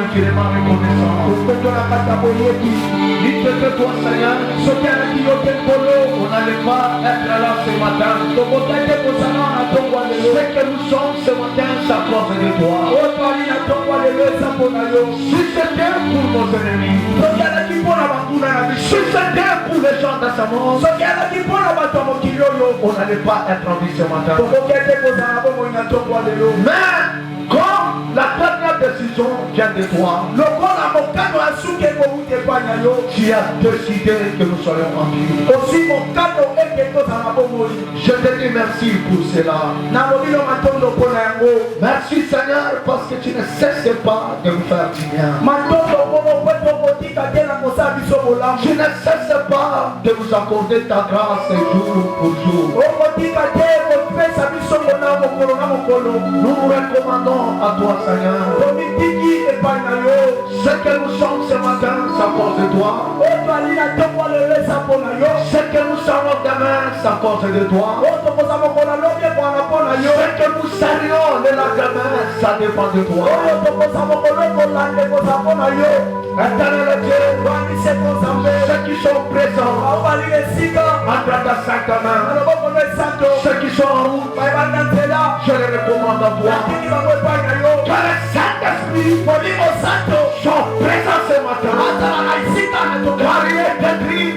infiniment reconnaissant. Il te fait toi, Seigneur. On n'allait pas être là ce matin. Ce que nous sommes ce matin, c'est à cause de toi. Si c'était pour nos ennemis, si c'était pour les gens de ce monde, on n'allait pas être en vie ce matin. Mais comme la dernière décision vient de toi, tu as décidé que nous soyons en vie. Je te dis merci pour cela. Merci Seigneur parce que tu ne cesses pas de nous faire du bien. Tu ne cesses pas de nous accorder ta grâce jour pour jour. Nous nous recommandons à toi Seigneur. Ce que nous sommes ce matin, c'est à cause de toi. Ce que nous serons demain, c'est à cause de toi. Ce que nous serions le lendemain, ça dépend de toi. Éternel Dieu, ceux qui sont présents entre ta sainte main, ceux qui sont en route, je les recommande à toi. Que le Saint-Esprit soit présent ce matin. Car il est écrit,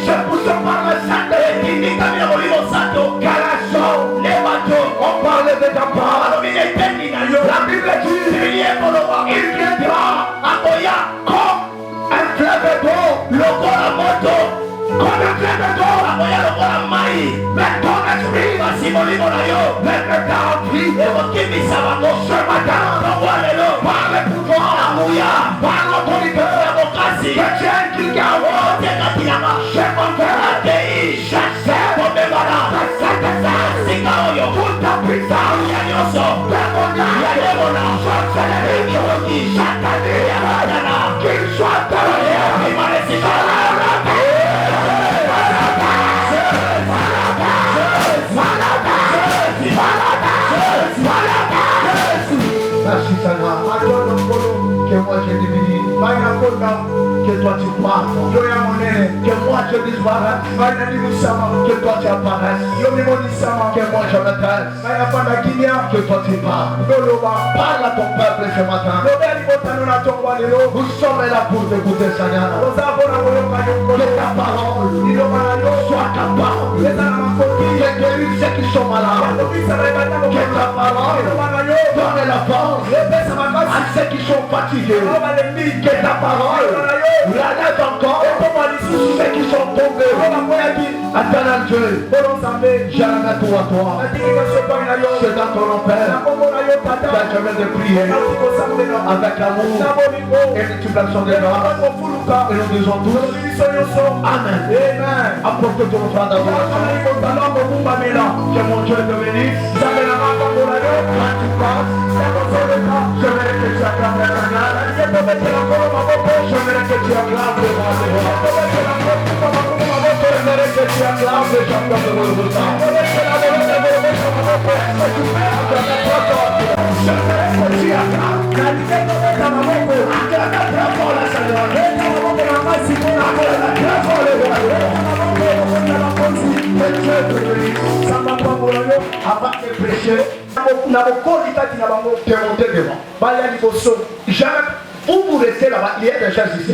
je pousse par le Saint-Esprit. Car la chose, on parle de ta part. La Bible dit, il viendra comme un fleuve d'eau, comme un fleuve d'eau. Mais ton esprit, mais le vie, ce matin, par le pouvoir, par l'autorité, que tu as inculqué à moi, je m'enverrai, je sais, toute ta puissance, chaque année, qu'il soit derrière, merci Seigneur. Que moi je divine. Que toi tu parles. Que moi je disparaisse. Que toi tu apparaisses. Que moi je me taise. Que toi tu parles. Parle à ton peuple ce matin. Nous sommes là pour t'écouter Seigneur. Que ta parole soit capable de guérir ceux qui sont malades. Que ta parole donne la force à ceux qui sont fatigués. Que ta parole relève encore ceux qui sont tombés. Éternel Dieu, je remets tout à toi. C'est dans ton nom Père que je vais te prier avec amour et multiplication des grâces. Et nous disons tous Amen. Apporte ton offrande d'adoration. Que mon Dieu te bénisse. Quand tu passes, je verrai que tu acclames le Seigneur. Je verrai que tu acclames le roi des rois. Je verrai que tu acclames le champion de Golgotha. Je verrai que tu acclames. Acclame très fort le Seigneur. Acclame très fort le roi. Que Dieu te bénisse. Avant de prêcher, de monter devant. Vous restez là-bas, il y a des chaises ici.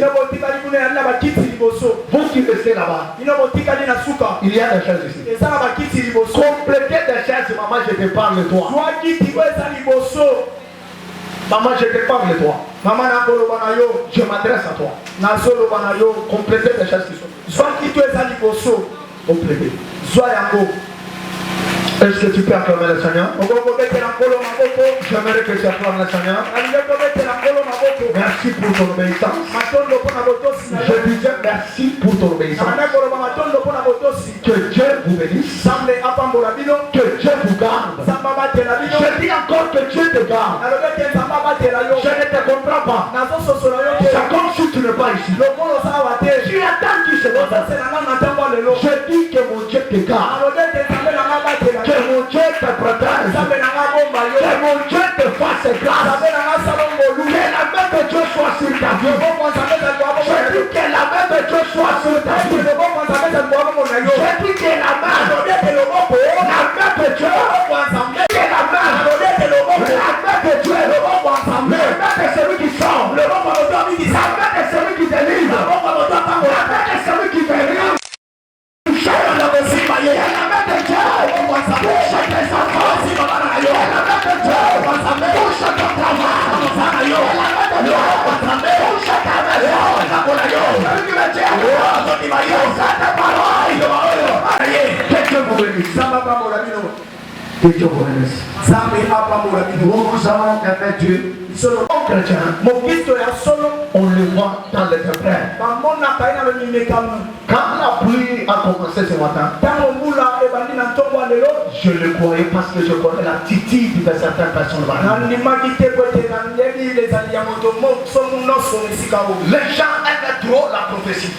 Vous qui restez là-bas, il y a des chaises ici. Complétez des chaises, maman, je te parle de toi. Maman, je te parle de toi. Je m'adresse à toi. Complétez des chaises qui sont. Complétez. Est-ce que tu peux acclamer le Seigneur? J'aimerais que tu acclames le Seigneur. Merci pour ton obéissance. Je disais merci pour ton obéissance. Que Dieu vous bénisse. Que Dieu vous garde. Je dis encore que Dieu te garde. Je ne te comprends pas. C'est comme si tu n'es pas ici. Tu attends qu'il se passe. Je dis que mon Dieu te garde. Que mon Dieu te protège. Que mon Dieu te fasse grâce. Que la main de vie. Je dis que la main de Dieu soit sur ta vie. Je dis que la main de Dieu, la main de Dieu, la main de celui qui sort, la main de celui qui délivre, la main de celui qui guérit. La main de Dieu, touche tes enfants. La main de Dieu, touche ton travail. La main de Dieu, touche ta maison. Celui qui me dit, cette parole, que Dieu vous bénisse. Que Dieu vous bénisse. Nous avons aimé Dieu. Mon chrétien, on le voit dans les tempêtes. Quand la pluie a commencé ce matin, je le croyais parce que je connais l'attitude de certaines personnes. Les gens aiment trop la prophétie.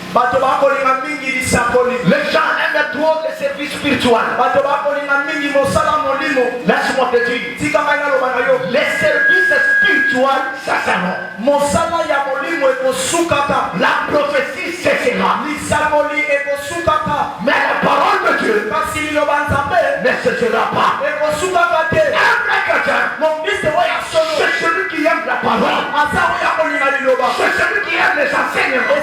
Les gens aiment trop les services spirituels. Laisse-moi te dire, les services spirituels, ça s'arrête. La prophétie cessera. Mais la parole de Dieu ne cessera pas. Un vrai chrétien, c'est celui qui aime la parole. C'est celui qui aime les enseignements.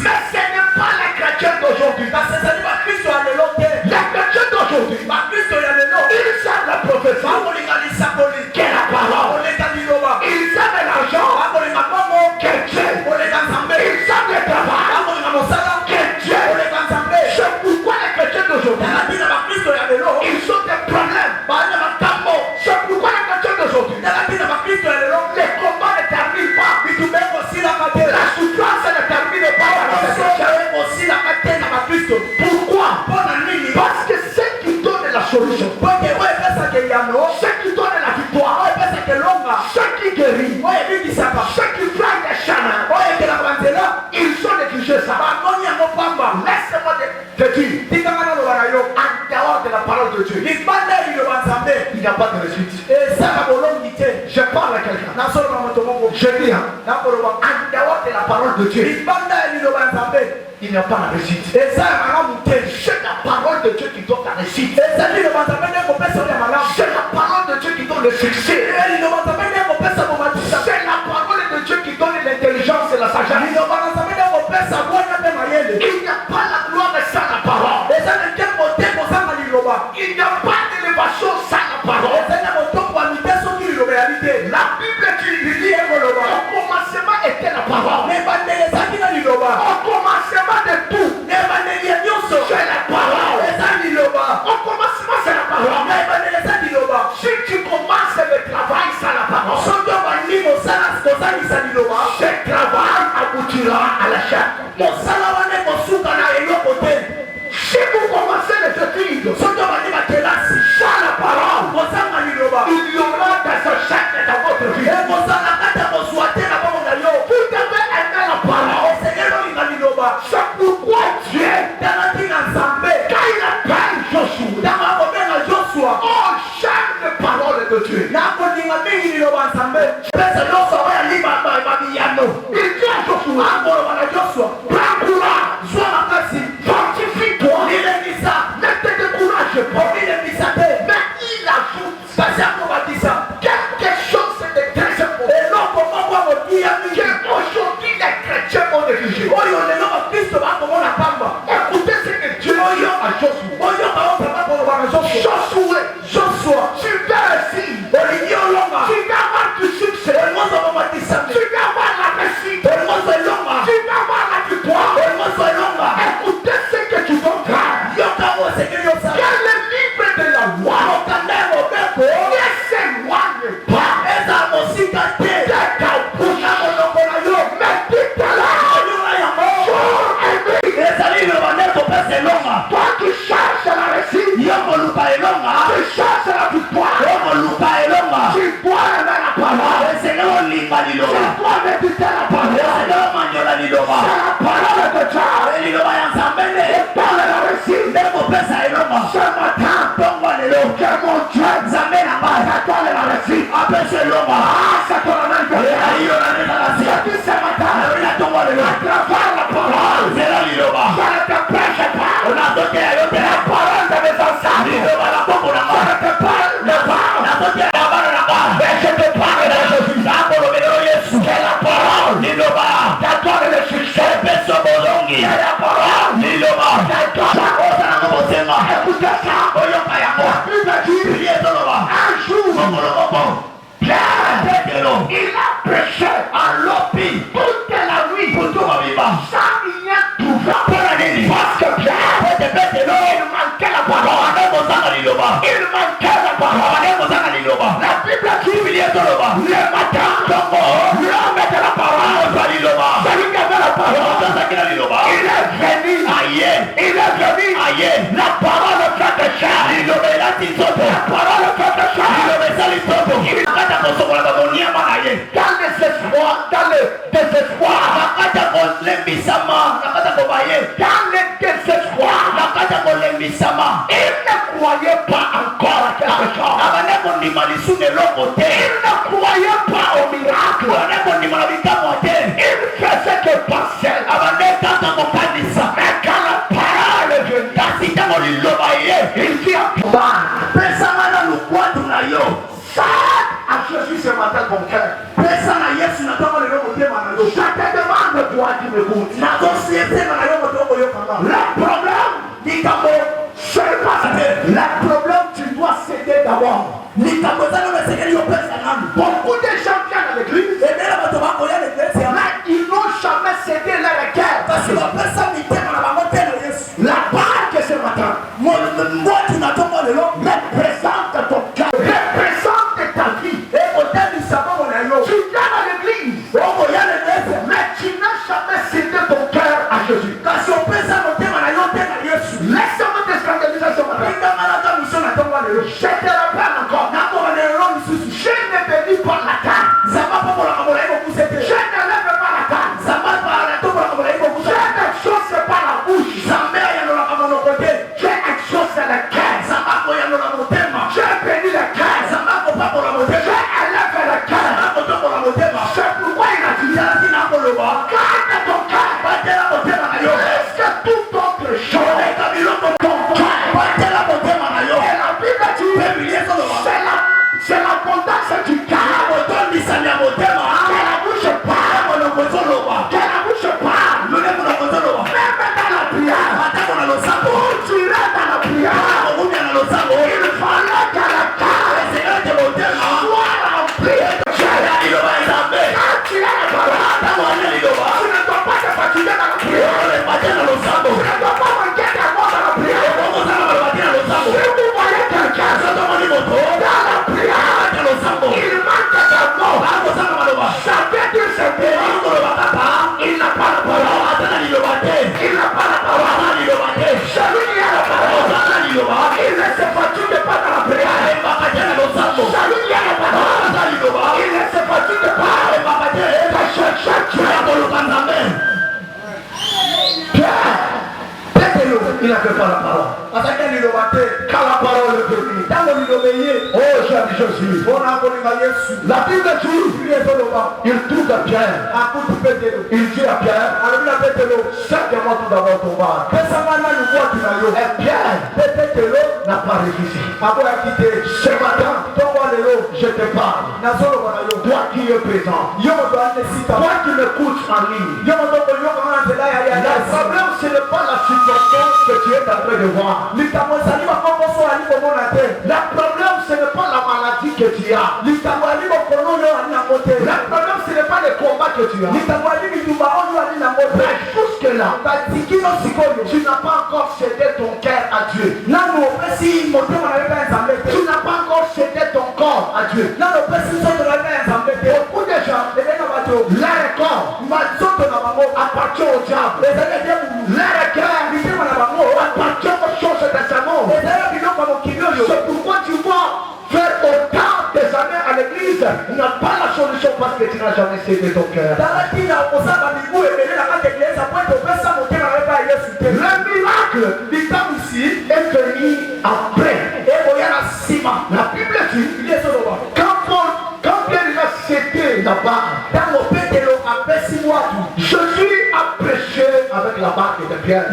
Mais ce n'est pas les chrétiens d'aujourd'hui. Les chrétiens d'aujourd'hui, ils savent la prophétie, qui est la parole. Ils savent l'argent, que Dieu. Ils savent le travail, que Dieu. C'est pourquoi les chrétiens d'aujourd'hui, ils ont des problèmes. C'est pourquoi les chrétiens d'aujourd'hui, les combats ne terminent pas. La souffrance ne termine pas. Pourquoi? Parce que ceux qui donnent la solution, ceux qui donnent la victoire, ceux qui guérissent, ceux qui font des chemins, ils sont négligés ça. Laisse-moi te dire, en dehors de la parole de Dieu, il n'y a pas de réussite. Je parle à quelqu'un. Je dis, en dehors de la parole de Dieu, il n'y a pas de réussite. C'est la parole de Dieu qui donne la réussite. C'est la parole de Dieu qui donne le succès. C'est la parole de Dieu qui donne l'intelligence et la sagesse. Il n'y a pas la gloire sans la parole. Il n'y a pas d'élévation sans la parole. La Bible dit, au commencement était la parole. Au commencement de tout, c'est la parole. Au commencement c'est la parole. Si tu commences le travail sans la parole, ce travail aboutira à la chair. Si vous commencez les études sans la parole, il y aura des échecs dans votre vie. Vous devez aimer la parole. C'est pourquoi Dieu, quand il appelle Joshua, oh, j'aime les paroles de Dieu. Il dit à Joshua, prends courage, fortifie-toi, ne te décourage pas. Mais il ajoute quelque chose de très important qu'aujourd'hui les chrétiens ont négligé. Écoutez ce que Dieu dit à Joshua, tu vas réussir, tu vas avoir du succès, tu vas avoir la réussite, tu vas avoir la victoire. Écoutez ce que tu dois faire. Quel est le livre de la loi ne s'éloigne pas de ta bouche. Mais dites-la, toi qui cherches la réussite, tu cherches la victoire, tu dois aimer la parole, tu dois méditer la parole. C'est la parole de Dieu et parle la réussite. Ce matin, que mon Dieu t'accorde la réussite. C'est ton amen. Il a prêché à l'opi toute la nuit sans rien trouver. Parce que Pierre, il manquait la parole. Il manquait la parole. La Bible dit le matin, l'homme de la parole, celui qui avait la parole, il est venu. La parole fait de chair. La parole fait de chair. Dans le désespoir, dans le désespoir, il ne croyait pas encore à quelque chose. Il ne croyait pas au miracle. Il faisait que passer. Mais quand la parole est venue, il dit à toi, à Jésus ce matin ton cœur. Je te demande toi qui m'écoutes. Le problème, c'est pas ça. Le problème, tu dois céder d'abord. Beaucoup de gens viennent à l'église, mais ils n'ont jamais cédé leur cœur. La part que ce matin représente ton cœur, représente ta vie. Tu viens à l'église, mais tu n'as jamais cédé ton cœur à Jésus. Laisse-moi te scandaliser ce matin. Je te rappelle encore. Je ne bénis pas la table. Je ne lève pas la table. Je n'exauce pas la bouche. Je exauce le cœur. Je bénis le cœur. Je élève le cœur. C'est pourquoi il a dit garde ton cœur. Est-ce que toute autre chose ton cœur? Et la Bible dit c'est l'abondance du cœur. Que la bouche parle. Que la bouche parle. Même dans la prière. Pour tirer dans la prière, il fallait que le cœur soit rempli de Dieu. Quand tu as la parole, tu ne dois pas te fatiguer dans la prière. Tu ne dois pas manquer d'amour dans la prière. Si vous voyez quelqu'un dans la prière, il manque d'amour. Ça veut dire c'est il n'a pas la parole. Il n'a pas la parole. Celui qui a la parole, il ne se fatigue pas dans la prière. Celui qui a la parole, il ne se fatigue pas de chercher Dieu. Pierre, il n'a fait pas la parole. Quand la parole est venue, oh cher Jésus, la Bible dit, il trouve Pierre, il dit à Pierre, certainement tout d'abord ton bar. Et Pierre n'a pas réussi. Ce matin, je te parle. Toi qui es présent, toi qui m'écoutes en ligne, le problème ce n'est pas la situation que tu es en train de voir. Le problème ce n'est pas la maladie que tu as. Le problème ce n'est pas le combat que tu as. Mais jusque là, tu n'as pas encore cédé ton cœur à Dieu. Tu n'as pas encore cédé ton corps à Dieu. Beaucoup de gens, leur corps appartient au diable. Leur cœur appartient aux choses de ce monde. C'est pourquoi tu vois faire autant des années à l'église n'a pas la solution parce que tu n'as jamais cédé ton cœur. Le miracle du temps ici est venu après. La Bible dit quand Pierre a cédé là-bas, Jésus a prêché avec la barque de Pierre.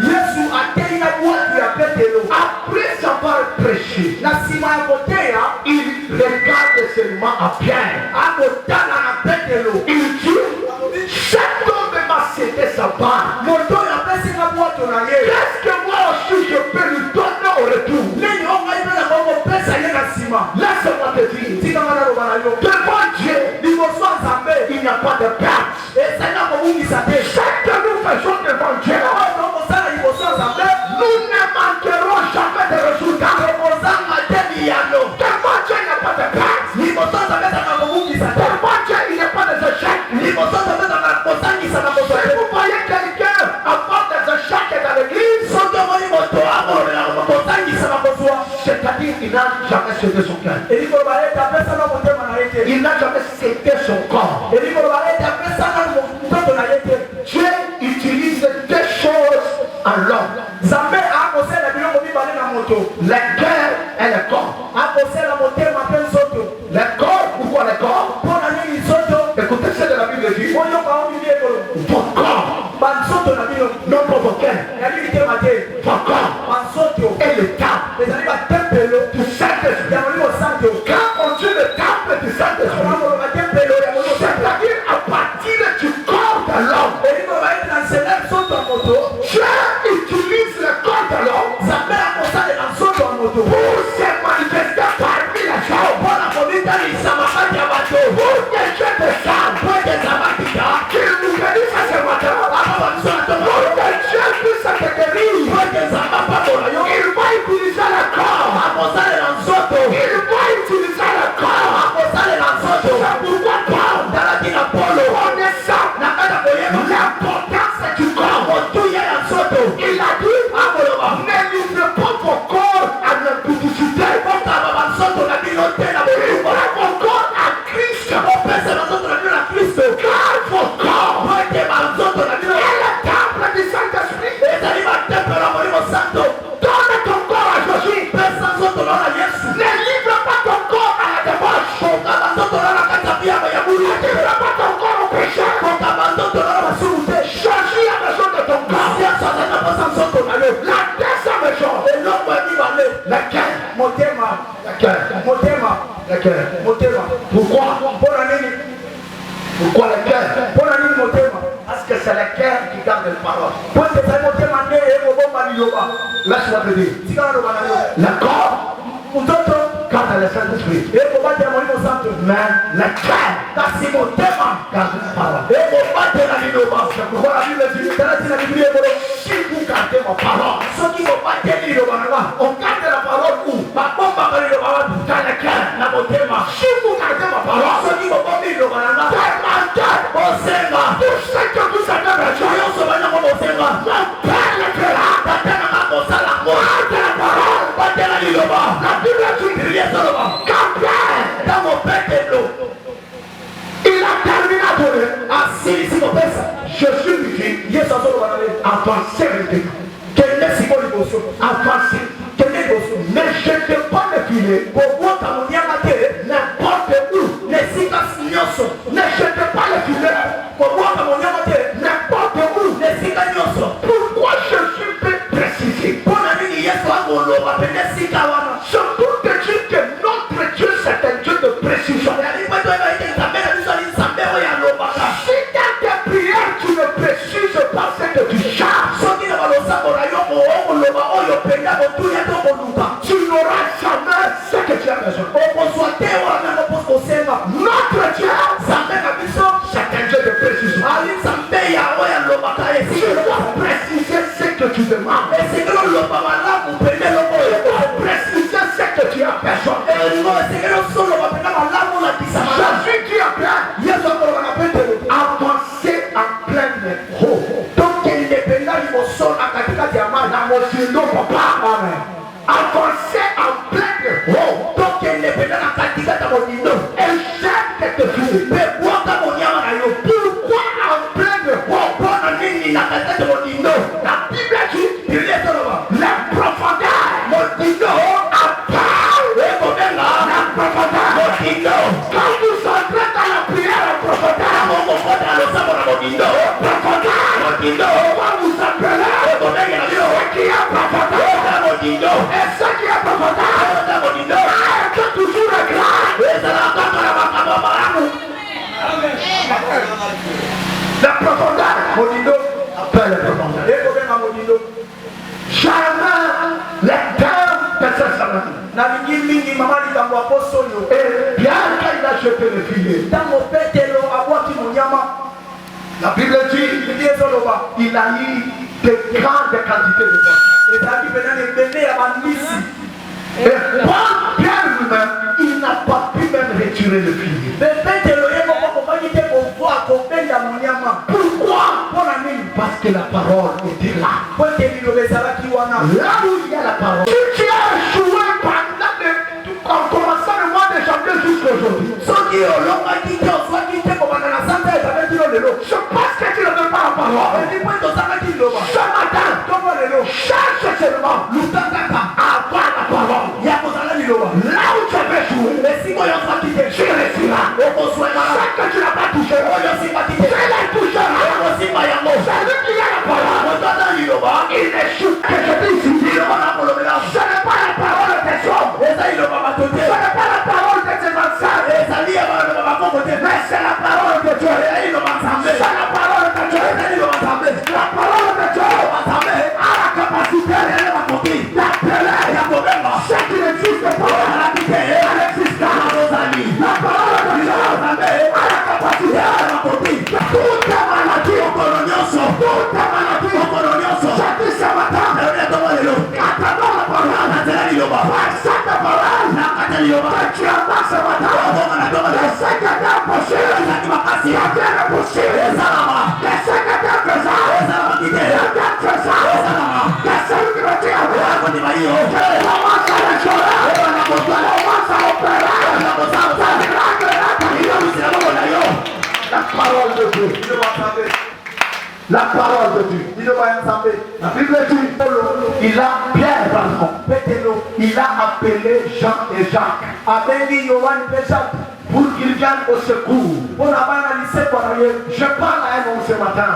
Après avoir prêché, il regarde seulement à Pierre. Il dit, cet homme m'a cédé sa barque. Qu'est-ce que moi aussi je peux lui donner au retour? Laisse-moi te dire, n'a jamais cédé son cœur. Il n'a jamais cédé son corps. Dieu utilise deux choses en l'homme. Le cœur et le corps. Le corps, pourquoi le corps? Écoutez ce que la Bible dit. Vos corps, non pas vos cœurs. Vos corps et le temple du Saint-Esprit. Quand on dit le temple du Saint-Esprit, c'est-à-dire à partir du corps de l'homme, Dieu utilise le corps de l'homme pour se manifester parmi les gens. Pour que Dieu te salve, qu'il nous bénisse ce matin, pour que Dieu puisse te guérir. Il va utiliser le corps. Il va utiliser le corps. C'est pourquoi Paul, connaissant l'importance du corps, il a dit, ne livrez pas vos corps à l'impudicité. Livrez vos corps à Christ. Car vos corps est le temple du Saint-Esprit. Donne ton corps à Jésus. Ne livre pas ton corps à la débauche. Ne livre pas ton corps au péché. Jésus a besoin de ton corps. La deuxième chose. Laquelle? Pourquoi? Pourquoi le cœur? Parce que c'est le cœur qui garde les paroles. Laisse-moi te dire. Le corps garde le Saint-Esprit. Mais le cœur garde les paroles. C'est pourquoi la Bible dit, si vous gardez ma parole, on garde la parole où? Dans le cœur. Si vous gardez ma parole, demandez tout ce que vous avez besoin. Mon Père le fera. La Bible dit, dans mon Père, il a terminé à donner. Jésus lui dit, avancez maintenant. Avancez. Ne jetez pas le filet n'importe où. Ne jetez pas le filet n'importe où. Pourquoi Jésus peut préciser? C'est pour te dire que notre Dieu c'est un Dieu de précision. Si dans tes prières tu ne précises pas ce que tu cherches, tu n'auras jamais ce que tu as besoin. Notre Dieu, c'est un Dieu de précision. Tu dois préciser ce que tu demandes. Tu dois préciser ce que tu as besoin. Jésus dit après, avancez en pleine eau. Donc il dépend de papa. Avancez en pleine eau. Donc il dépend de et jette tes filles. Pourquoi en pleine eau? La Bible dit, les profondeurs, quand vous entrez dans la prière en profondeur, on va vous appeler ce qui est profondeur. Et ce qui est profondeur est toujours grave. La profondeur, appelle la profondeur. Jamais les termes de ce salon. Et bien qu'il a jeté le filet, la Bible dit, il a eu de grandes quantités de poissons. Et Paul Pierre lui-même, il n'a pas pu même retirer le filet. Pourquoi? Parce que la parole était là. Là où il y a la parole. Si tu as joué pendant où tu avais joué, tu resteras. Ce que tu n'as pas touché, fais-les toucher. C'est lui qui a la parole. Il échoue. Que je dis ici, ce n'est pas la parole des hommes, ce n'est pas la parole de tes ancêtres, mais c'est la parole de Dieu. C'est la parole de Dieu. La parole de Dieu a la capacité d'appeler ce qui n'existe pas à l'existence. La parole de Dieu a la capacité de toutes les maladies, je dis ce matin, attendons la parole, par cette parole que tu entends ce matin, les secrétaires possibles deviennent possibles, les secrétaires faisants deviennent faisants, les celui qui me dit commence à les chorer, commence à opérer, la parole de Dieu. La parole de Dieu. La Bible dit, il a Pierre, pardon, il a appelé Jean et Jacques pour qu'ils viennent au secours. Je parle à un homme ce matin.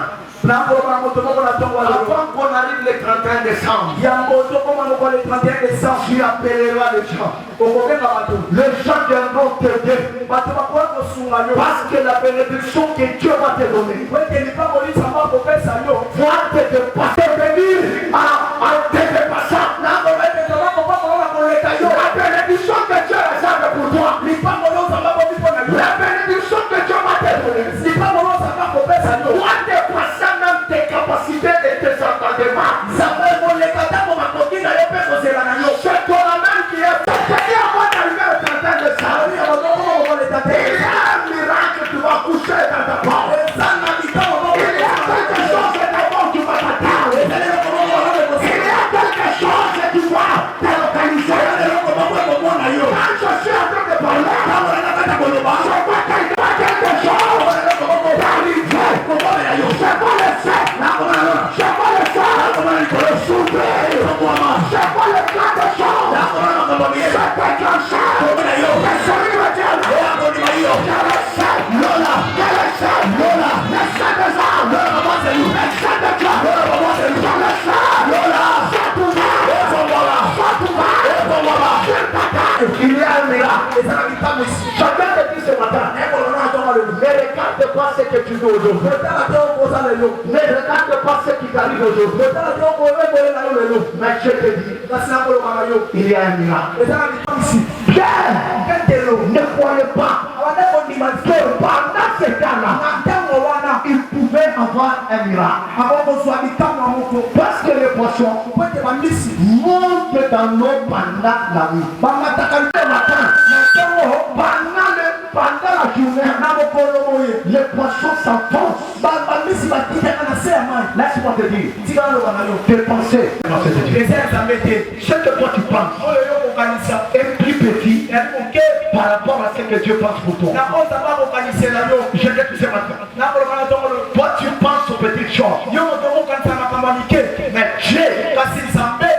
Avant qu'on arrive le 31 décembre, tu appelleras les gens. Les gens viendront t'aider. Parce que la bénédiction que Dieu va te donner va te dépasser, venir à te dépasser. La bénédiction que Dieu réserve pour toi, la bénédiction que Dieu va te donner, doit dépasser même tes capacités et tes entendements. C'est toi-même qui est fait. Avant d'arriver au 31 décembre, il y a un miracle que tu vas coucher dans ta porte. Il y a quelque chose d'abord qui va t'attendre. Il y a quelque chose que tu vas te localiser. Quand je suis en train de parler, je vois quelque chose d'arriver. Je vais le faire. Je vais le faire. Souffler. Je vais le faire de choses. Je vais déclencher. Mais celui me dit, quel est ça? Quel est ça? Les saints des armes. Les saints de Dieu. Quel est ça? C'est il y a un miracle. Je viens de dire ce matin, ne regarde pas ce que tu veux aujourd'hui. Ne regarde pas ce qui t'arrive aujourd'hui. Mais je te dis, il y a un miracle. Pierre, ne croyez pas que pendant ce temps-là, il pouvait avoir un miracle. Parce que les poissons montent dans l'eau pendant la nuit. Pendant la journée, les poissons s'enfoncent. Laisse-moi te dire, tes pensées, ce que toi tu penses est plus petit par rapport à ce que Dieu pense pour toi. Je vais tout ce matin. Toi tu penses aux petites choses, mais Dieu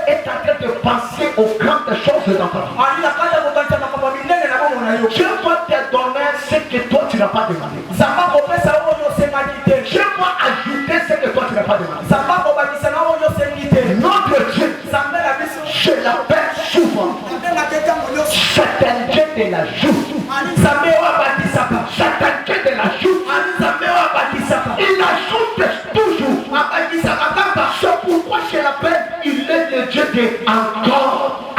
est en train de penser aux grandes choses dans ta vie. Dieu va te donner ce que toi tu n'as pas demandé. Dieu va ajouter ce que toi tu n'as pas demandé. Notre Dieu, je l'appelle souvent, c'est un Dieu de la joute. C'est un Dieu de la joute. Il ajoute toujours. C'est pourquoi je l'appelle, il est le Dieu de encore.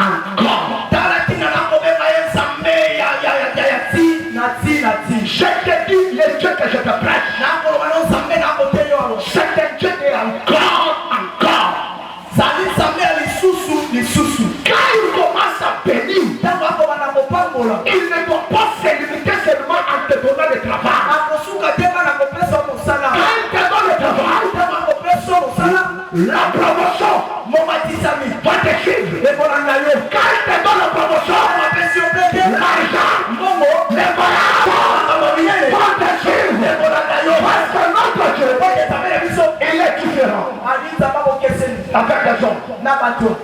Je te dis le Dieu que je te prêche. C'est un Dieu de encore. Quand il commence à bénir, il ne doit pas se limiter seulement en te donnant le travail. Quand il te donne le travail, la promotion va te suivre. Quand il te donne la promotion, l'argent, les voyages vont te suivre. Parce que notre Dieu, il est différent. Avec les hommes.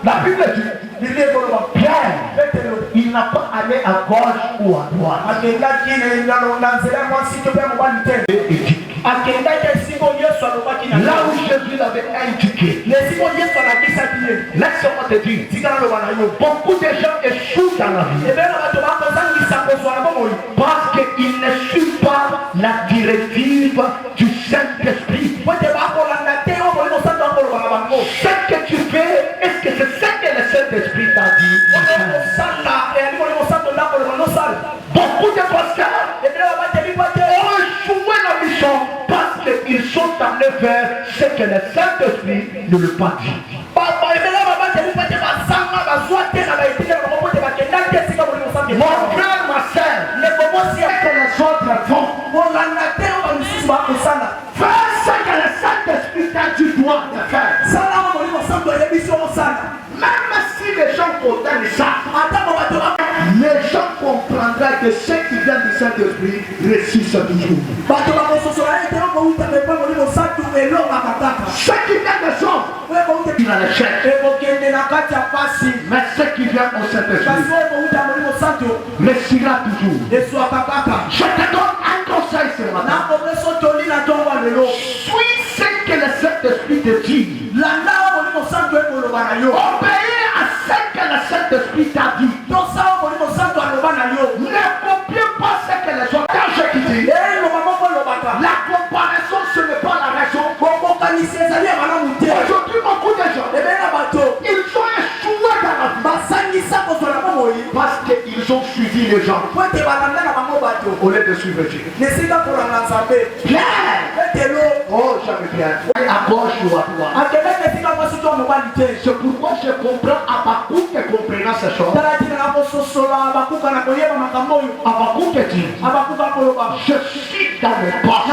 La Bible dit, Pierre, il n'a pas aller à gauche ou à droite. Là où Jésus l'avait indiqué, laisse-moi te dire, beaucoup de gens échouent dans la vie parce qu'ils ne suivent pas la directive du Saint-Esprit. Ce que tu fais, est-ce que c'est ce que le Saint-Esprit t'a dit? Beaucoup de pasteurs ont échoué la mission parce qu'ils sont allés faire ce que le Saint-Esprit ne lui a pas dit. Mon frère, ma soeur, que les autres font. Fais ce que le Saint-Esprit t'a dit doit te faire. Même si les gens condamnent ça, les gens comprendront que ceux qui viennent du Saint-Esprit réussissent toujours. Ceux qui viennent des hommes, ils ont l'échec. Mais ceux qui viennent au Saint-Esprit réussira toujours. Je te donne un conseil ce matin. Suis ce que le Saint-Esprit te dit. Obéis à ce que le Saint-Esprit t'a dit. Ne copiez pas ce que les autres ont dit. La comparaison, ce n'est pas la raison. Aujourd'hui, beaucoup de gens, ils ont échoué dans la vie parce qu'ils ont suivi les gens au lieu de suivre Dieu. Pierre, oh jamais Pierre, à gauche ou à droite. C'est pourquoi je comprends Habakkuk et comprenant ces choses. Habakkuk dit, je suis dans le poste.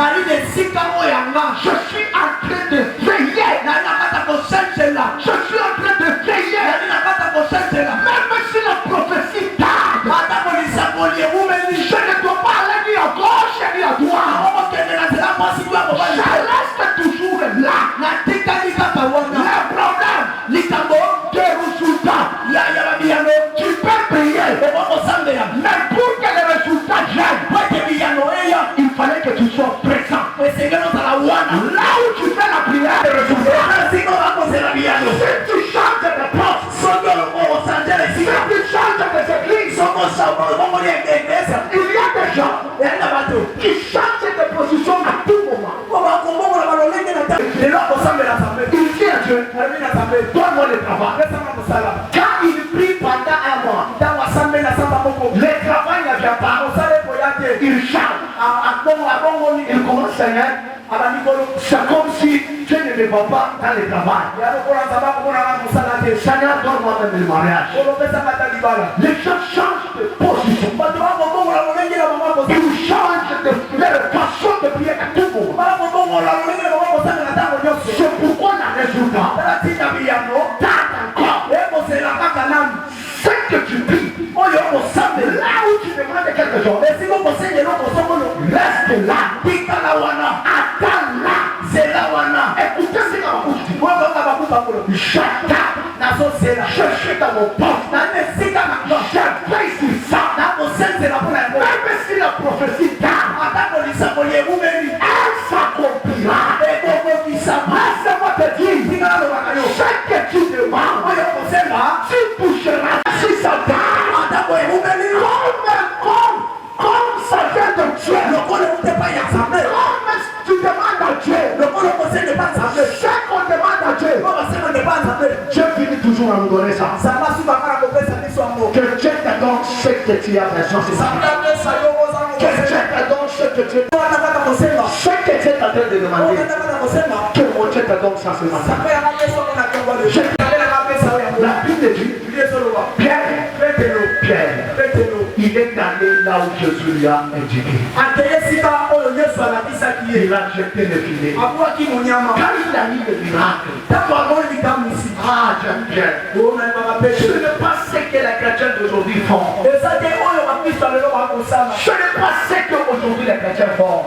Je suis en train de veiller. Je suis en train de veiller. Même si la prophétie tarde, je ne dois pas aller ni à gauche ni à droite. Je reste toujours là. Le problème, des résultats. Tu peux prier, mais pour que les résultats viennent, il fallait que tu sois présent. Là où tu fais la prière, les résultats. Si tu changes de poste, si tu changes de église, il y a des gens qui changent de position à tout moment. Il dit à Dieu, donne-moi le travail. Quand il prie pendant un mois, le travail ne vient pas. Il chante. Il commence à rien. C'est comme si Dieu ne me voit pas dans le travail. Seigneur, donne-moi même le mariage. Les gens changent de position. Ils changent de façon de prier à tout moment. C'est pourquoi la résultat tarde encore. Ce que tu pries, là où tu demandes quelque chose, reste là. Attends là. C'est là où écoutez ce que je suis dans mon poste. Je veille sur ça. Même si la prophétie tarde, elle s'accomplira. Laisse-moi te dire, ce que tu demandes, tu toucheras si ça tarde. Comme ça vient de Dieu. Comme tu demandes à Dieu. Ce qu'on demande à Dieu, Dieu finit toujours à nous donner ça. Que Dieu te donne ce que tu as besoin. Que Dieu te donne ce que tu as besoin. Ce que Dieu t'a de demander. Que mon Dieu te donne ça ce matin. La Bible dit, Pierre, il est allé là où Jésus lui a indiqué. Il a jeté le filet. Quand il a eu le miracle, j'aime bien. Ce n'est pas ce que les chrétiens d'aujourd'hui font. Ce n'est pas ce qu'aujourd'hui les chrétiens font.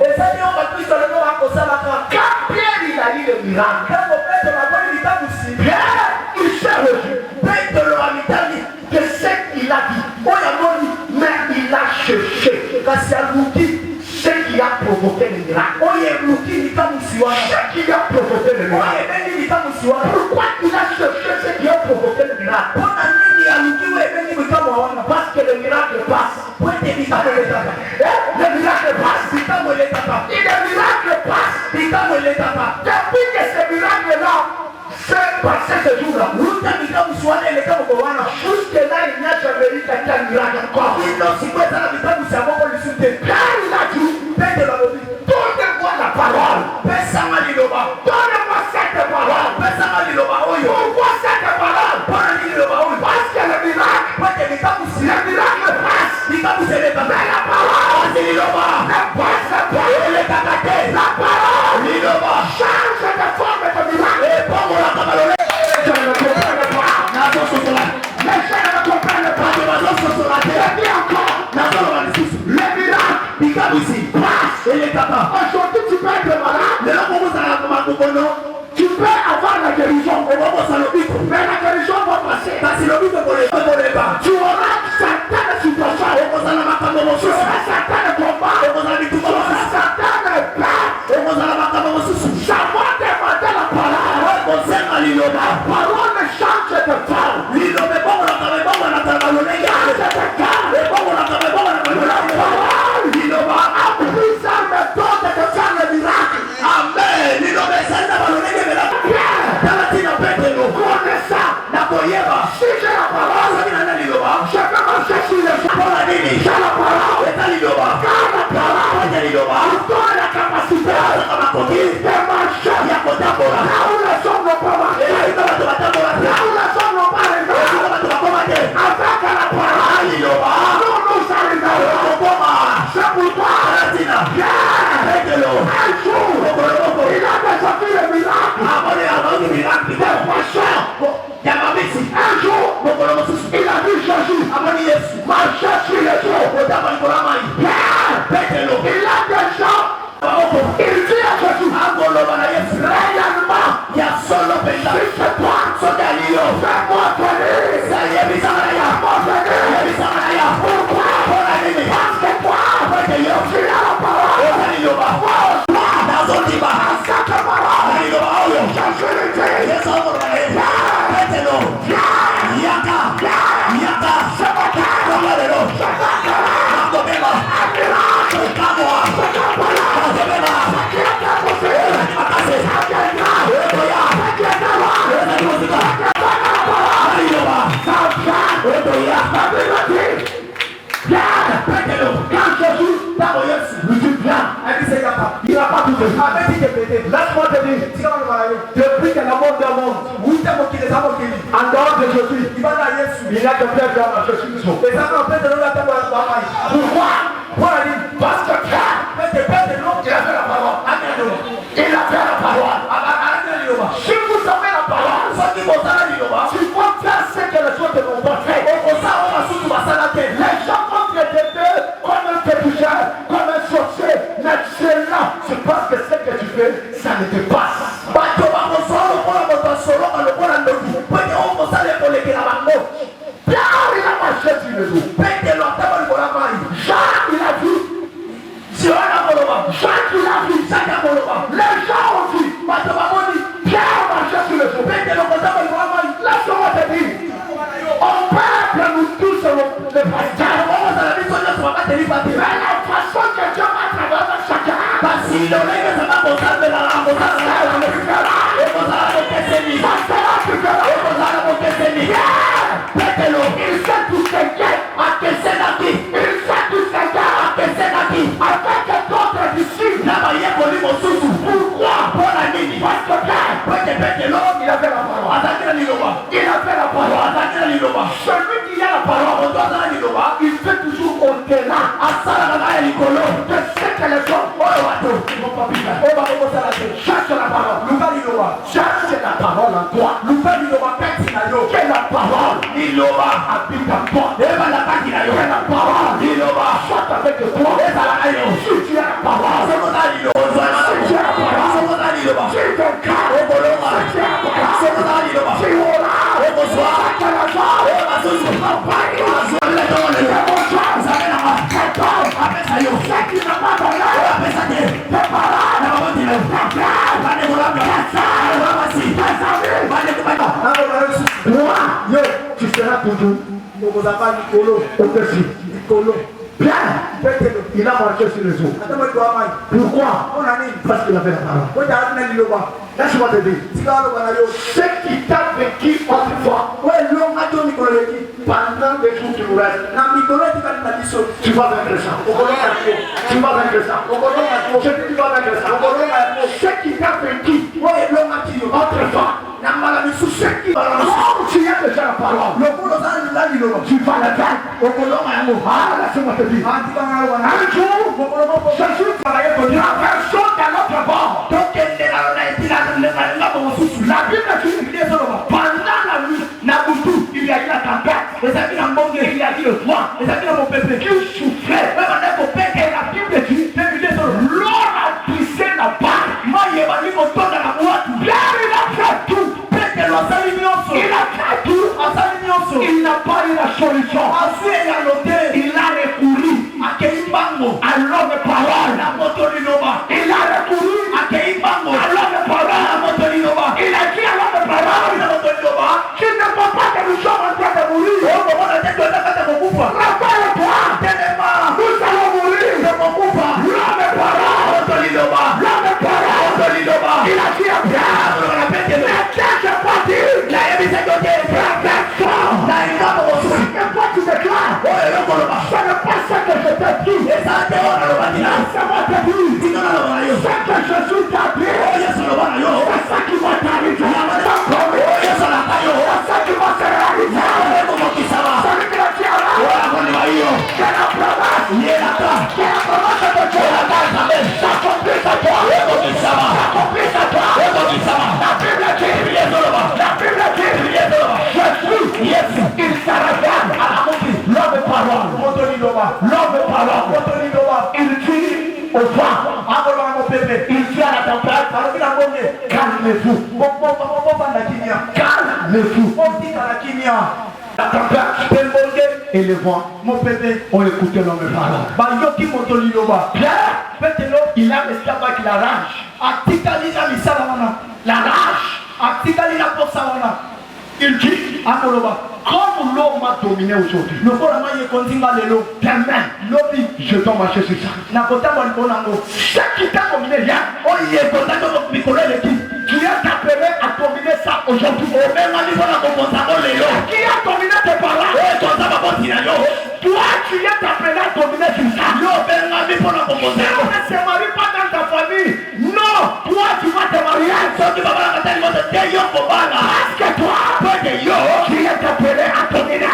Quand Pierre il a eu le miracle, Pierre il s'est reçu. Que ce qu'il a dit, Kasi aluki ce qui a provoqué le miracle. Ce qui a provoqué le miracle. Pourquoi il a cherché ce qui a provoqué le miracle? Parce que le miracle passe. Le miracle passe. Et le miracle passe. Depuis que ce miracle-là s'est passé ce jour-là, jusque là, il n'a jamais eu quelqu'un miracle encore. Car il a dit, donnez-moi la parole. Donnez-moi cette parole. Pourquoi cette parole? Parce que le miracle passe. Mais la parole ne passe pas. La parole change de forme de miracle. Je ne comprends pas. Les gens ne comprennent pas. Je dis encore, le miracle passe. Aujourd'hui, tu peux être malade. Tu peux avoir la guérison. Mais la guérison va passer. Tu auras certaines situations. Tu auras certaines combats. Tu auras certaines peurs. Ça va demander la parole. La parole change de forme. Si j'ai la parole, je peux marcher sur les gens. J'ai la parole. Car la parole, il donne la capacité de marcher. Là où les hommes n'ont pas marché, là où les hommes n'ont pas regardé, avec la parole, nous arriverons. C'est pourquoi, un jour, il a déjà vu le miracle. Des poissons. Un jour, il a vu Jésus marcher sur les eaux. Il a déjà, il dit à Jésus, réellement, si c'est toi, fais-moi connaître. Pourquoi? Parce que toi, tu as la parole. Cette parole, je suis le il n'a pas tout fait. Laisse-moi te dire, depuis que l'amour d'un monde, en dehors de Jésus, il n'a que faire dans la Jésus. Pourquoi? Parce que il a fait la parole. Il a fait la parole. Si vous avez la parole, tu vas faire ce que les autres ne vont pas faire. Les gens vont te traiter comme un féticheur, comme un sorcier. Mais c'est là, c'est parce que ce que tu fais, ça ne te passe. Pierre, il a marché sur les eaux. Jacques, il a vu. Jacques, il a vu. Les gens ont vu. Pierre marchait sur les eaux. Laisse-moi te dire, on peut nous tous le pasteur. Mais la façon que Dieu va travailler chacun, il sait tout ce avec d'autres disciples. Pourquoi? Parce que l'homme, il avait la parole. Il avait la parole. Celui qui a la parole, il fait toujours au-delà de ce que les hommes ne vont pas vivre. Cherche la parole. Cherche la parole en toi. Que la parole habite en toi. Que la parole soit avec toi. Si tu as la parole, si tu as la parole, si ton cœur, si tu as la parole, si on a, Au-dessus. Pierre, il a marché sur les eaux. Pourquoi? Parce qu'il avait la parole. Laisse-moi te dire. Ce qui t'a vécu autrefois, pendant des jours tu restes, tu vas vaincre ça. Tu vas vaincre ça. Je dis tu vas vaincre ça. Ce qui t'a vécu autrefois, ce qui va tu as déjà la parole. Tu vas la faire. Laisse-moi te dire. Un jour, ce jour, la personne dans notre bord. La Bible dit pendant la nuit, il y a eu la tempête, il y a eu le vent, qui soufflait. Et la Bible dit l'eau a brisé la barre. Il a fait tout. Il a fait tout. Il n'a pas eu la solution. Il a recouru à l'homme de parole. Il a recouru à l'homme de parole. Il a dit à l'homme de parole, tu ne peux pas que nous sommes en train de mourir. Rappelle-toi, nous allons mourir. L'homme de parole. Il a dit à Pierre, je pas dire, pourquoi tu déclares? Ce n'est pas ce que je t'ai dit. Laisse-moi te dire, ce que Jésus t'a dit, c'est ça qui va t'arriver. C'est ça qui va se réaliser. Celui qui le tient là, c'est la promesse. C'est la promesse de Dieu. S'accomplit à toi. S'accomplit à toi. La Bible dit, Jésus, il se révèle à la montée. L'homme de parole. Il dit au vent, il dit à la tempête, calmez-vous. Calmez-vous. La tempête et le vent ont écouté l'homme de parole. Pierre, il a resté avec la rage. La rage. Il dit, comme l'eau m'a dominé aujourd'hui, demain, je dois marcher sur ça. Ce qui t'a dominé hier, tu es appelé à dominer ça aujourd'hui. Qui a dominé tes parents? Toi, tu es appelé à dominer sur ça. Ne se marie pas dans ta famille. Non, toi, tu vas te marier. Parce que toi, tu es appelé à dominer.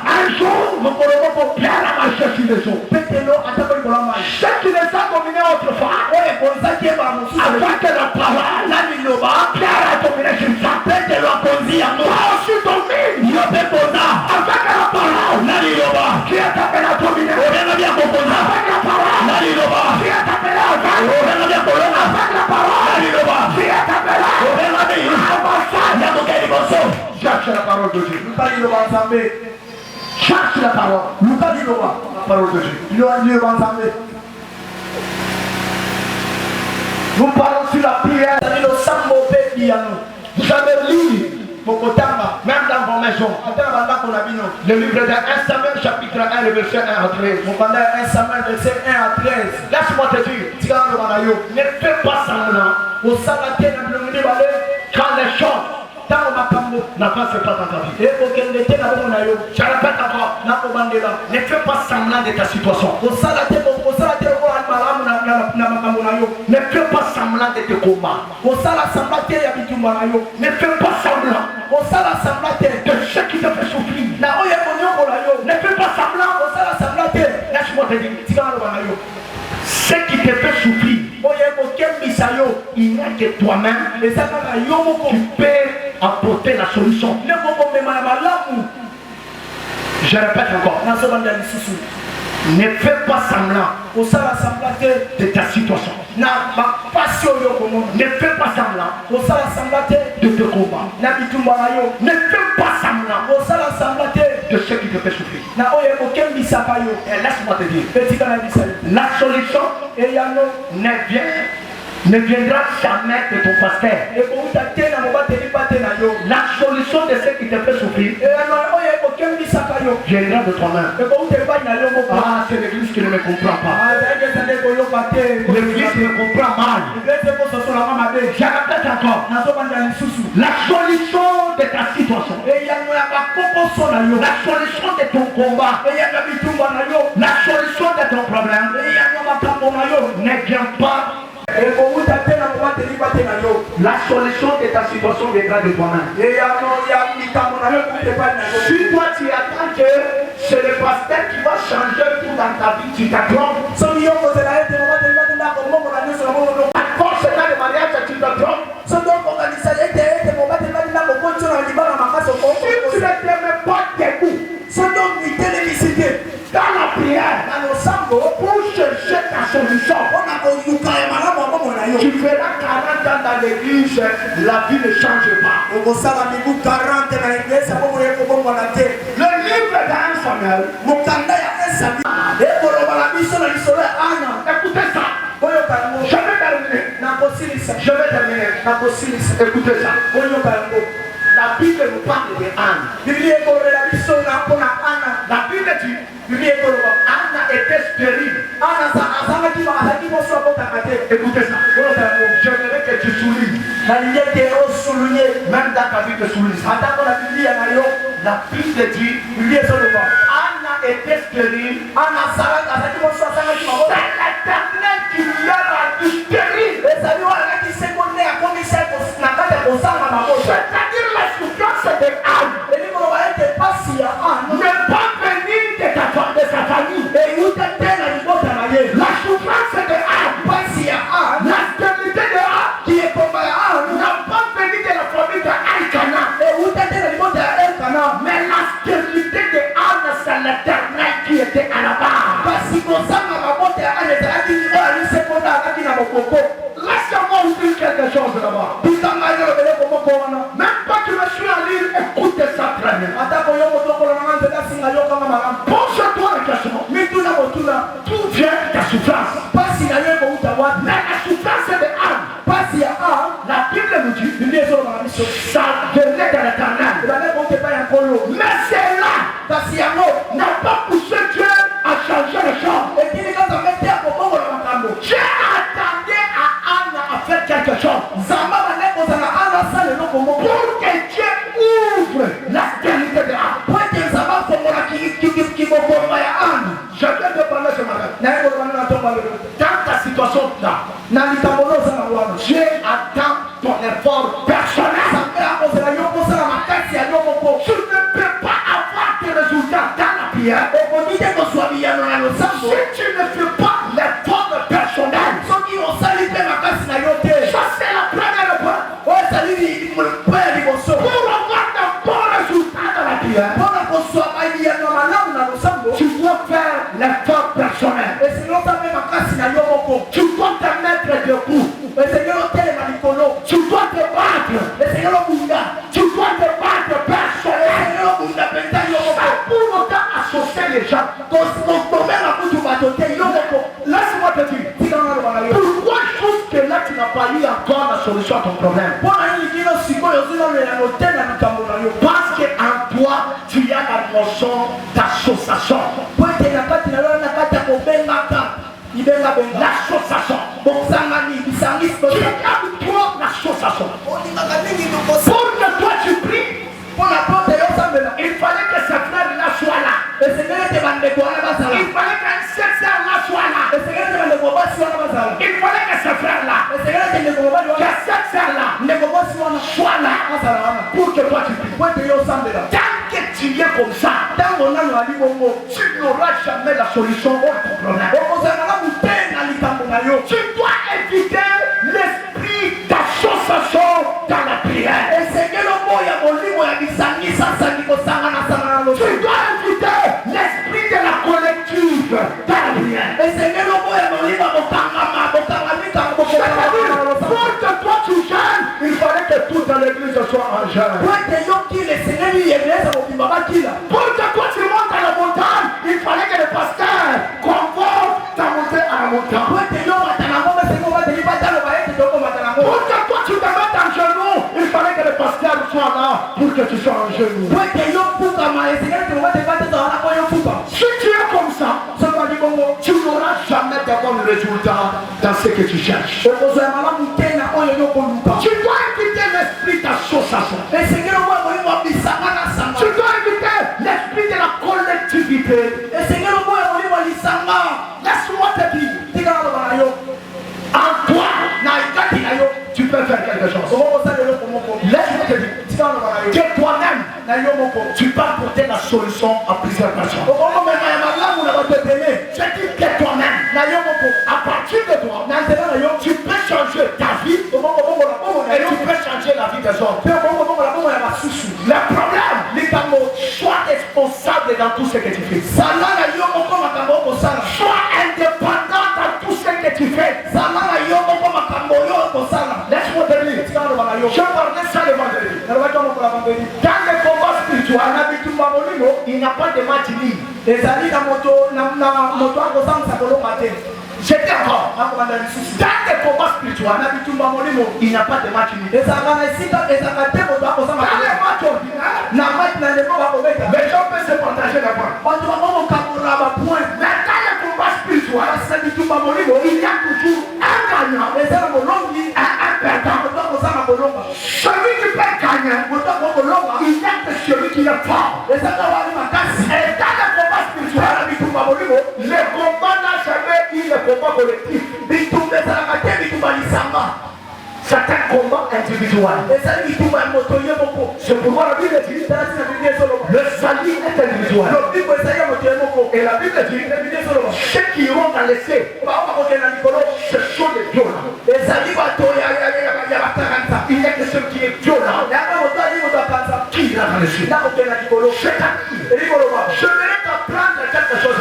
Un jour, Pierre a marché sur les eaux. Ce qui les a dominés autrefois, avec la parole, Pierre a dominé sur ça. Toi aussi domine avec la parole. Qui est appelé à dominer avec la parole. Qui est appelé à vaincre avec la parole. Qui est appelé à avancer. Cherche la parole de Dieu. Cherche la parole. La parole de Dieu. Nous parlons sur la prière. Vous avez lu même dans vos maisons le livre de 1 Samuel chapitre 1 le verset 1 à 13. 1 Samuel verset 1 à 13. Laisse-moi te dire, ne fais pas semblant quand les choses n'avancent pas dans ta vie. Je répète encore, ne fais pas semblant de ta situation. Ne fais pas semblant de tes combats. Ne fais pas semblant de ce qui te fait souffrir. Ne fais pas semblant. Laisse-moi te dire, ce qui te fait souffrir, il n'y a que toi-même qui peut apporter la solution. Je répète encore. Ne fais pas semblant de ta situation. Ne fais pas semblant de te combattre. Ne fais pas semblant de ce qui te fait souffrir. Laisse-moi te dire, la solution ne viendra jamais de ton pasteur. La solution de ce qui te fait souffrir viendra de toi-même. Ah, c'est l'église qui ne me comprend pas. L'église me comprend mal. Je répète encore. La solution de ta situation, la solution de ton combat, la solution de ton problème ne vient pas. La solution de ta situation viendra de toi-même. Si toi tu attends que c'est le pasteur qui va changer tout dans ta vie, tu t'attends. À force dans le mariage, tu t'attends. Si tu ne t'aimes pas debout, dans la prière, pour chercher ta solution, tu feras 40 ans dans l'église, la vie ne change pas. Le livre d'Anne Samuel, écoutez ça. Je vais terminer. Écoutez ça. La Bible nous parle de Anne. La Bible dit Anne était stérile. Écoutez ça. J'aimerais que tu soulignes. Même dans ta vie, tu soulignes ça. La Bible dit Anne était stérile. C'est l'Éternel qui lui a rendu stérile. C'est-à-dire la souffrance de Anne n'est pas venue de sa famille. La souffrance de Anne, la stabilité de Anne, n'a pas venu de la famille d'Elkana. Mais la stabilité de Anne, c'est l'Éternel qui était à la base. Laisse-moi vous dire quelque chose là-bas. Même pas que je suis en ligne, écoute ça très bien. Pose-toi la question. D'où vient ta souffrance? Mais la souffrance de Anne, la Bible nous dit, ça venait de l'Éternel. Mais c'est là, n'a pas poussé Dieu à changer le champ. Dieu attendait à Anne à faire quelque chose. Pour que Dieu ouvre la stabilité de Anne. Je viens de parler ce matin. Dans ta situation là, Dieu attend ton effort personnel. Tu ne peux pas avoir tes résultats dans la prière si tu ne fais pas l'effort personnel. Ça c'est la première fois. Pour avoir de bons résultats dans la prière, tu dois faire l'effort personnel. Tu dois te mettre debout. Tu dois te battre. Tu dois te battre personnellement. Pour autant associer les gens. Laisse-moi te dire. Pourquoi jusque-là tu n'as pas eu encore la solution à ton problème? Parce qu'en toi tu as la notion d'association. L'association. Tu as toi l'association. Pour que toi tu pries, il fallait que ce frère-là soit là. Il fallait qu'un sœur-là soit là. Il fallait que ce frère-là, que cette sœur-là soit là pour que toi tu pries. Tant que tu es comme ça, tu n'auras jamais la solution à ton problème. Tu dois éviter l'esprit d'association dans la prière. Tu dois éviter l'esprit de la collective dans la prière. Pour que toi tu gênes, il fallait que toute l'église soit en gêne. Pour que toi tu montes à la montagne, il fallait que le pasteur convoque ta montée à la montagne. Pour que toi tu te mettes en genoux, il fallait que le pasteur soit là pour que tu sois en genoux. tu n'auras jamais de bons résultats dans ce que tu cherches. Tu dois éviter l'esprit d'association. Tu dois éviter l'esprit de la collectivité. Laisse-moi te dire, en toi, tu peux faire quelque chose. Laisse-moi te dire que toi-même, tu peux apporter la solution à plusieurs personnes. Je dis que toi-même, à partir de toi, tu peux changer ta vie et tu peux changer la vie des autres. Le problème, sois responsable dans tout ce que tu fais. Sois indépendant dans tout ce que tu fais. Laisse-moi te dire, je parlais ça le vendredi. Dans le combat spirituel, il n'y a pas de match libre. J'étais encore dans le combat spirituel, il n'y a pas de match libre. Dans les matchs ordinaires, les gens peuvent se partager la main. Mais dans le combat spirituel, il y a toujours un gagnant et un perdant. Celui qui peut gagner, il y a que celui qui est fort. Et dans le combat spirituel, le combat n'a jamais eu le combat collectif. C'est un combat individuel. C'est pourquoi la Bible dit le salut est individuel. Et la Bible dit ceux qui iront dans les cieux, ce sont les violents. Il n'y a que celui qui est violent qui ira dans les cieux. Je vais t'apprendre quelque chose.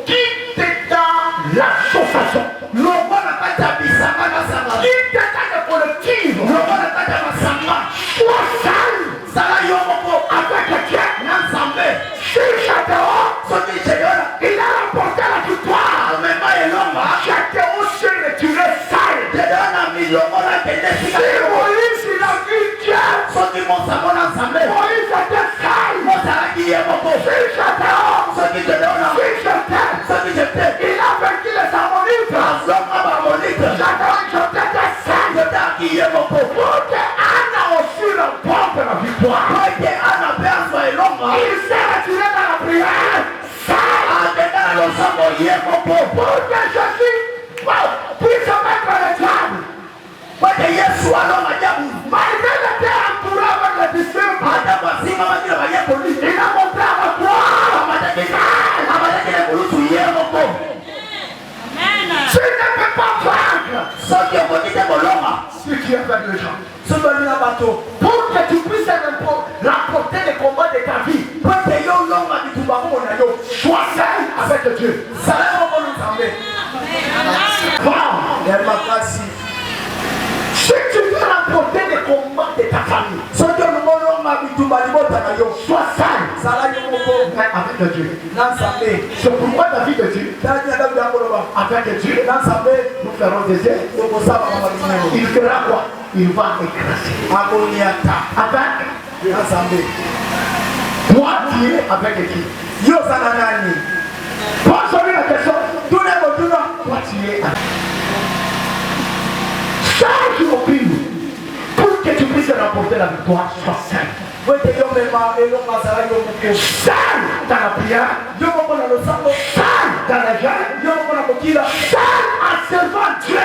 Qui t'est dans l'association? Qui t'est dans le collectif? Sois seul avec Dieu. Si il a remporté la victoire. J'étais aussi retiré seul. Si Moïse il a vu Dieu, Moïse était seul. Il a vaincu les Ammonites. Pour que Anna aussi remporte la victoire. Il s'est retiré dans la prière. Pour que Jésus puisse mettre le diable. Malgré le terre entouré avec les disciples, il a montré à la croix. Tu ne peux pas vaincre ce qui est avec les gens. Pour que tu puisses remporter les combats de ta vie, sois seul avec Dieu. Si tu veux remporter les combats de ta famille, sois seul avec Dieu. C'est pourquoi David dit avec Dieu, nous ferons des ailes. Il fera quoi? Il va écraser. Avec moi, tu es avec qui? Pose-lui la question. Toi, tu es avec. Charge au pire pour que tu puisses remporter la victoire. Sois seul. Seul dans la prière, seul dans la jeûne, seul en servant Dieu.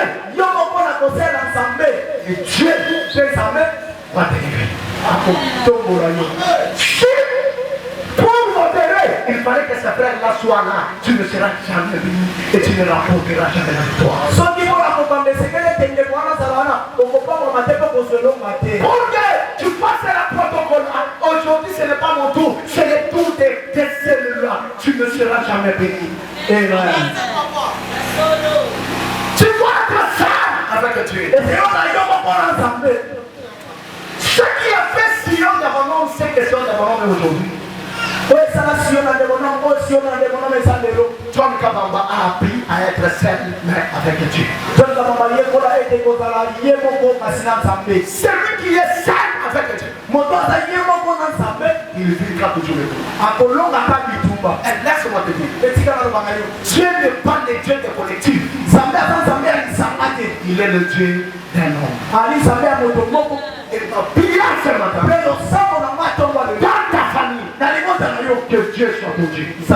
Et Dieu va te livrer. Si pour modérer, il fallait que ce frère-là soit là, tu ne seras jamais venu et tu ne remporteras jamais la victoire. Pour que tu fasses le protocole, aujourd'hui ce n'est pas mon tour, c'est le tour de celui-là. Tu ne seras jamais béni. Amen. Tu dois être seul avec Dieu. Ce qui a fait Sion d'abandon, c'est que Sion d'abandon aujourd'hui. John Kabamba a appris à être seul, mais avec Dieu. Celui qui est seul avec Dieu, il vivra toujours le jour. Laisse-moi te dire. Dieu n'est pas le Dieu des collectifs. Il est le Dieu d'un homme. Et ma prière ce matin, dans ta famille, que Dieu soit ton Dieu. Je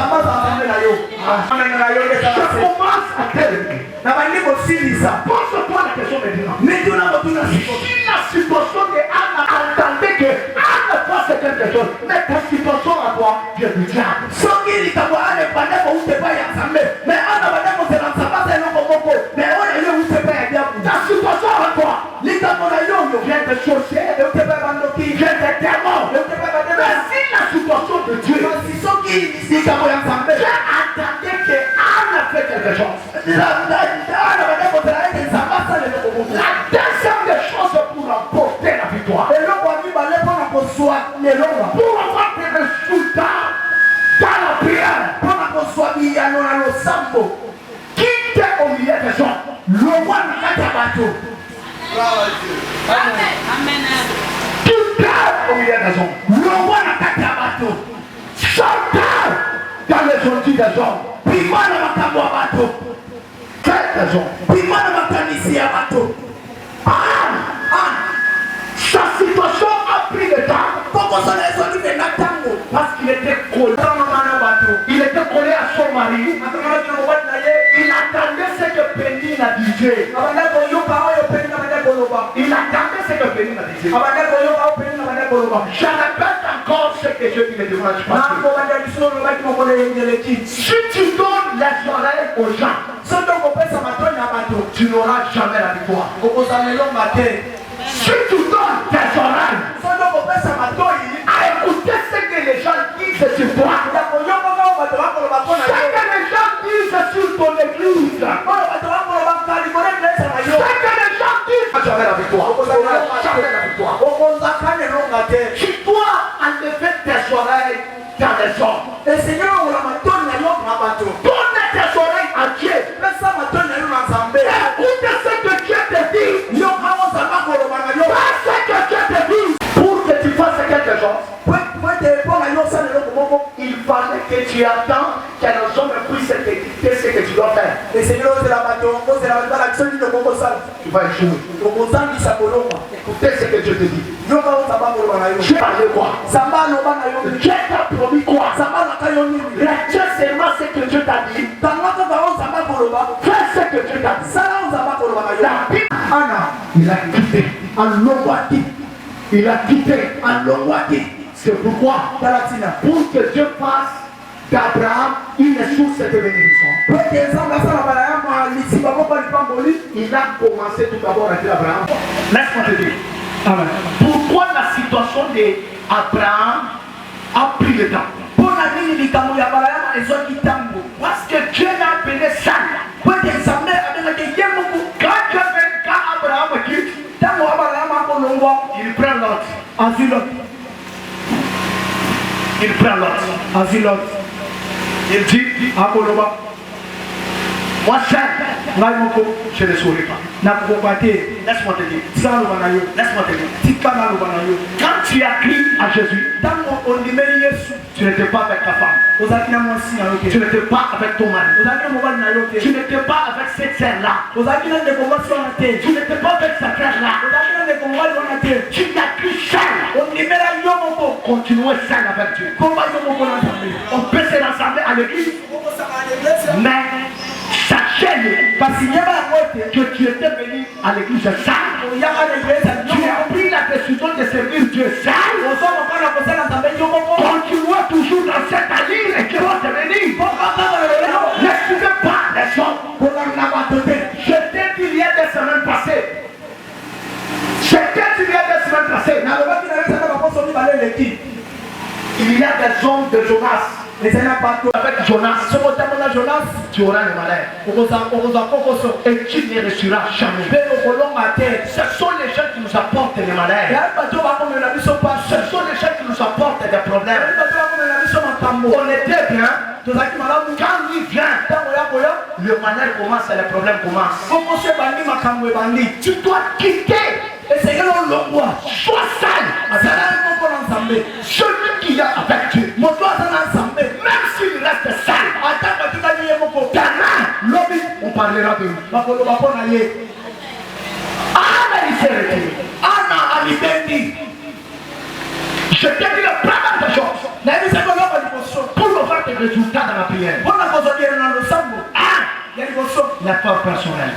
commence à t'aider. Pose-toi la question maintenant. Si la situation de Anna entendait que Anna fasse quelque chose, mais ta situation à toi vient du diable. Ta situation à toi vient de sorciers, vient de démons. Mais si la situation de Dieu, Dieu attendait que Anna fait quelque chose. La deuxième des choses pour remporter la victoire, pour avoir des résultats dans la prière, quitte au milieu des gens, le roi n'a pas bateau. Amen. Quitte au milieu des gens, le roi n'a pas bateau. Chantez dans les gentils des gens, puis moi n'a pas bateau. Quels gens, puis moi n'a pas ici à bateau. Sa situation a pris le temps. Parce qu'il était collé. Il était collé à son mari. Il attendait ce que Pénine a dit. Il attendait ce que Pénine a dit. Je répète encore ce que je dis le dimanche passé. Si tu donnes les oreilles aux gens, tu n'auras jamais la victoire. Si tu donnes tes oreilles à écouter ce que les gens disent sur toi, ce que les gens disent sur ton église, ce que les gens disent, jamais la victoire. Tu dois enlever tes oreilles dans les hommes. Donne tes oreilles à Dieu. Écoute ce que Dieu te dit. Fais ce que Dieu te dit. Pour que tu fasses quelque chose, il fallait que tu attends que les hommes puissent te dicter ce que tu dois faire. Tu vas échouer. Écoutez ce que Dieu te dit. Dieu parlait quoi? Dieu t'a promis quoi? Retiens seulement ce que Dieu t'a dit. Fais ce que Dieu t'a dit. La Bible, Anna, il a quitté en Longwati. Il a quitté en Longwati. C'est pourquoi, pour que Dieu fasse d'Abraham une source de bénédiction, il a commencé tout d'abord à dire Abraham. Laisse-moi te dire. Amen. Pourquoi la situation d'Abraham a pris le temps? Parce que Dieu l'a appelé Sarah. Quand Dieu veut qu'Abraham quitte, il prend l'autre. Il prend l'autre. Il dit, moi seul, je ne saurais pas. Laisse-moi te dire. Quand tu as crié à Jésus, tu n'étais pas avec ta femme. Tu n'étais pas avec ton mari. Tu n'étais pas avec cette sœur-là. Tu n'étais pas avec sa frère-là. Tu n'as crié seul. Continuez seul avec Dieu. On peut se rassembler à l'église, mais sachez que tu étais venu à l'église seul. Tu as pris la décision de servir Dieu seul. Continuez toujours dans cette allure et que va te venir. Ne suivez pas les gens. Je t'ai dit il y a des semaines passées. Il y a des hommes de Jonas. Avec Jonas, tu auras le malheur. Et tu ne réussiras jamais. Ce sont les gens qui nous apportent les malheurs. Ce sont les gens qui nous apportent des problèmes. On était bien. Quand il vient, le malheur commence et le problème commence. Tu dois quitter. Sois sale. Celui qui est avec Dieu, même s'il parlera de lui. Anna, il s'est retiré. Anna, alibendi. Je t'ai dit la première des choses. Pour avoir des résultats dans la prière. L'effort personnel.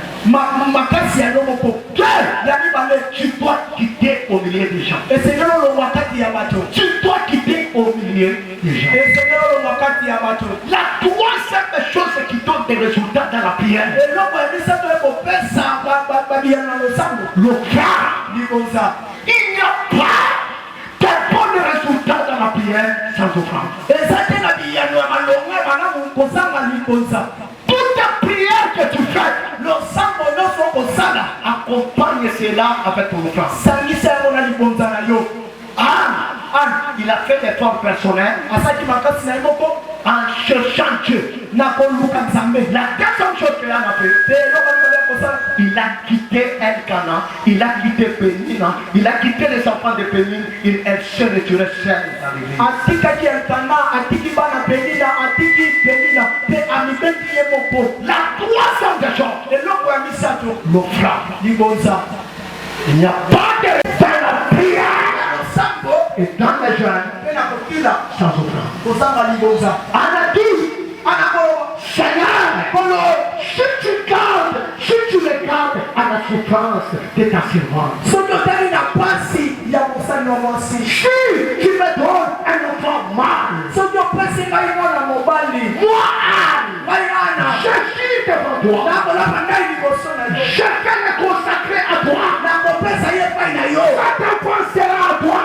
Tu dois quitter au milieu des gens. Tu dois quitter au milieu des gens. La troisième chose qui donne des résultats dans la prière. L'offrande. Il n'y a pas de bons résultats dans la prière sans offrande. Toute prière que tu fais, accompagne cela avec ton offrande. Il a fait l'effort personnel en cherchant Dieu. La deuxième chose qu'il a fait, il a quitté Elkana, il a quitté Pénina, il a quitté les enfants de Pénine, elle s'est retirée seule dans l'église. La troisième des choses, l'offrande. Il n'y a pas de fin à la prière. Et dans les jeunes, sans offrande. On a dit, Seigneur, si tu les gardes à la souffrance de ta servante, si tu me donnes un enfant mâle, moi, Anne, je suis devant toi, je vais me consacrer à toi, cet enfant sera à toi,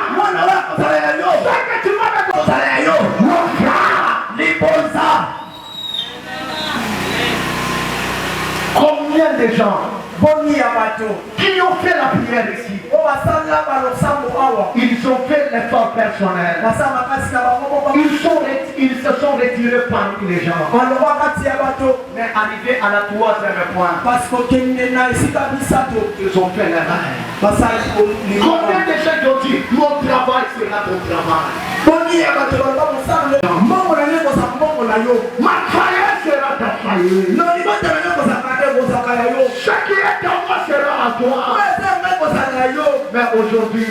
ce que tu m'as combien de gens qui ont fait la prière ici, ils ont fait l'effort personnel, ils se sont retirés parmi les gens, mais arrivé à la troisième point, ils ont fait l'erreur. Combien de gens ont dit mon travail sera ton travail, ma faillite sera ta faillite, ce qui est en moi sera à toi. Mais aujourd'hui,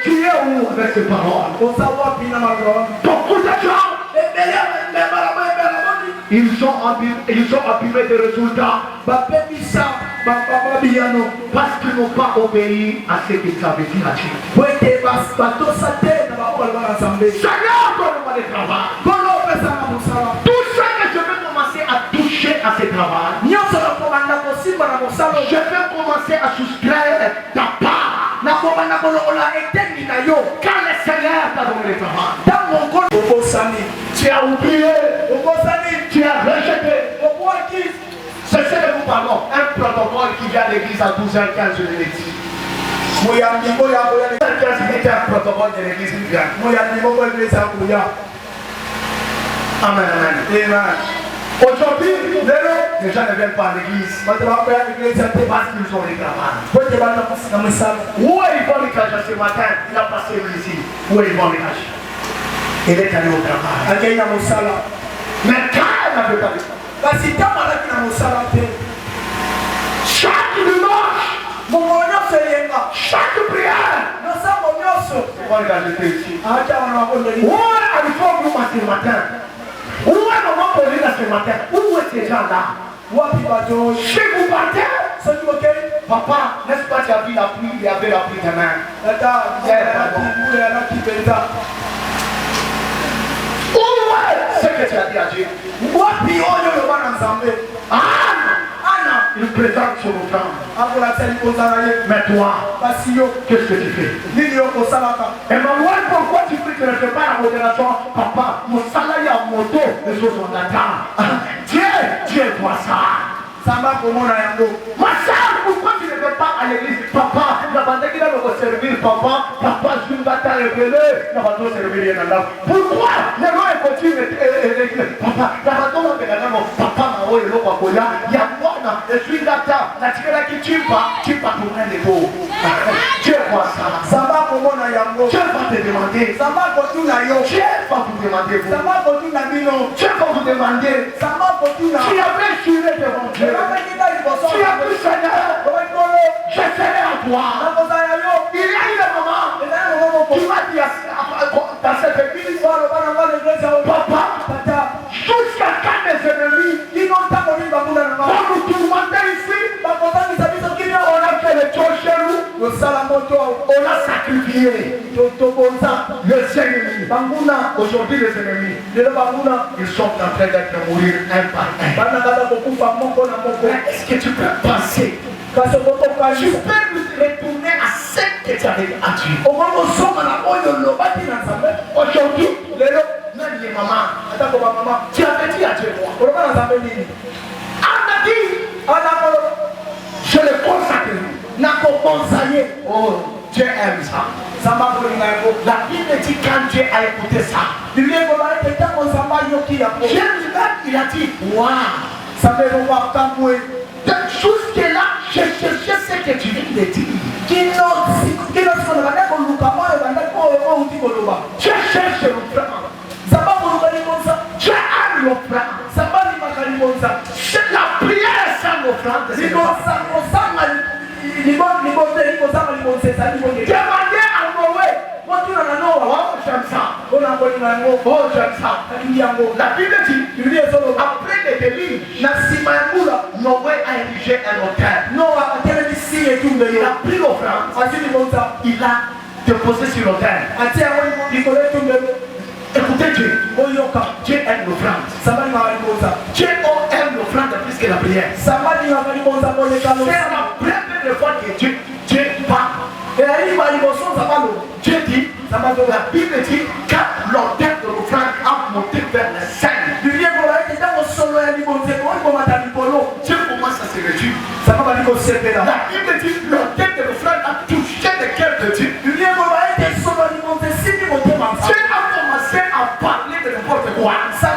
tu es où avec ces paroles? Beaucoup de gens, ils ont abîmé des résultats parce qu'ils n'ont pas obéi à ce qu'ils avaient dit à Dieu. Seigneur, donne-moi le travail. Tout ce que je vais commencer à toucher à ce travail, je vais commencer à soustraire ta part. Quand le Seigneur t'a donné le travail, tu as oublié, tu as rejeté. C'est ce que nous parlons. Un protocole qui vient à l'église à 12h15, je l'ai dit. 12h15 était un protocole de l'église qui vient. Amen, amen. Aujourd'hui, les gens ne viennent pas à l'église parce qu'ils ont les travail. Où ils vont les cacher ce matin? Il a passé ici. Où ils vont les cacher? Il est allé au travail. Mais quand il n'avait pas de ça, chaque dimanche, chaque prière, on va l'ajouter ici. Où est le matin? Où est maman Paulina ce matin? Où est ces gens-là? Si vous partez, papa, n'est-ce pas tu as vu la pluie? Il y avait la pluie demain. Où est ce que tu as dit à Dieu? Anna, il présente son offrande. Mais toi, qu'est-ce que tu fais? Emmanuel, pourquoi tu pries que ne fais pas la modération? Papa, mon salaire à moto, les choses sont d'attendre. Dieu voit ça. Ma soeur, pourquoi tu ne veux pas à l'église? Papa, la bande qui va me servir, papa, je ne vais pas révéler. La bande va servir. Pourquoi les lois continuent l'église? Papa, la bande va me dire, papa, il y a moi, je suis là, la tigre qui tue pas tourner les beaux. Dieu voit ça. Dieu va te demander. Dieu va vous demander. Dieu va vous demander. Tu avais juré devant Dieu. On a sacrifié les ennemis. Aujourd'hui, les ennemis, ils sont en train d'être mourir un par un. Est-ce que tu peux penser? Tu peux retourner à ce que tu avais à Dieu. Aujourd'hui, même les mamans, tu avais dit à Dieu quoi? On a dit, je le consacre. Oh, Dieu aime ça. La Bible dit quand Dieu a écouté ça, Dieu il a dit, waouh. Jusque-là, je cherchais ce que tu viens de dire. Tu cherches l'offrande. Tu aimes l'offrande. C'est la prière sans l'offrande. Demandez à Noé. Oh, j'aime ça. Oh, j'aime ça. La Bible dit, après les délits, Noé a érigé un autel. Il a pris l'offrande. Il a déposé sur l'autel. Écoutez Dieu. Dieu aime l'offrande. Dieu aime l'offrande plus que la prière. C'est la première fois que Dieu parle. Dieu dit, la Bible dit, quand l'autel de l'offrande a monté vers les scènes, Dieu commence à se réjouir. La Bible dit, l'autel de l'offrande a touché le cœur de Dieu. Dieu a commencé à parler de n'importe quoi. C'est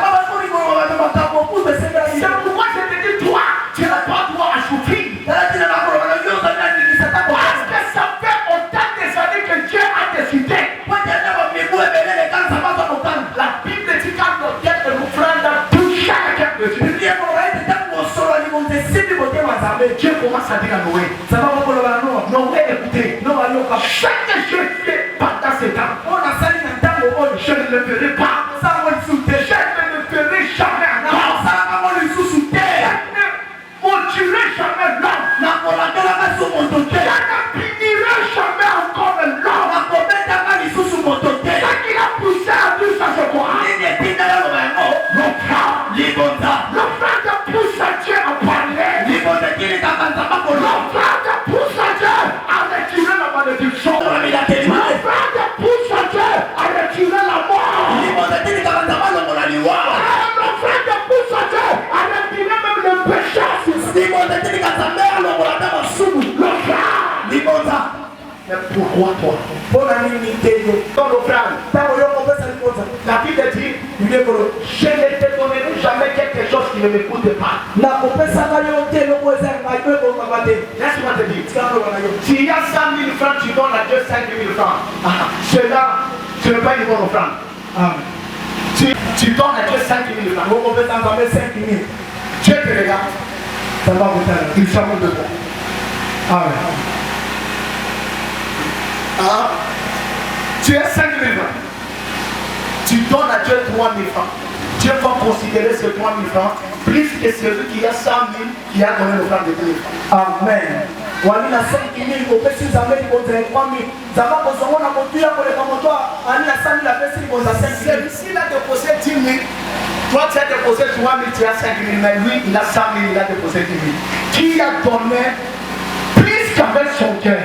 pourquoi je te dis, toi, tu n'as pas droit à souffrir. Parce que ça fait autant des années que Dieu a décidé. La Bible dit quand l'autel de l'offrande a touché le cœur de Dieu. Dieu commence à dire à Noé. Noé, écoutez. Ce que je fais pendant ce temps, je ne le ferai pas. Je ne le ferai jamais encore. Je ne motiverai jamais l'homme. Je ne punirai jamais encore l'homme. Ce qu'il a poussé à tout ça, c'est quoi? L'offrande pousse à Dieu à parler. L'offrande pousse à Dieu à retirer la malédiction. L'offrande pousse à Dieu à retirer la mort. L'offrande pousse à Dieu à retirer même le péché. Mais pourquoi toi? Ton offrande. La Bible dit, je ne te donnerai jamais quelque chose qui ne m'écoute pas. Laisse-moi te dire, s'il y a 100 000 francs, tu donnes à Dieu 5 000 francs. Cela, ce n'est pas une bonne offrande. Tu donnes à Dieu 5 000 francs. Dieu te regarde. Il s'amoure de toi. Amen. Tu as 5 000 francs. Tu donnes à Dieu 3 000 francs. Dieu va considérer ces 3 000 francs plus que celui qui a 100 000 qui a donné l'offrande de 2 000 francs. Amen. Celui-ci a déposé 10 000. Toi tu as déposé 3 000, tu as 5 000. Mais lui il a 100 000, il a déposé 10 000. Qui a donné plus qu'avec son cœur?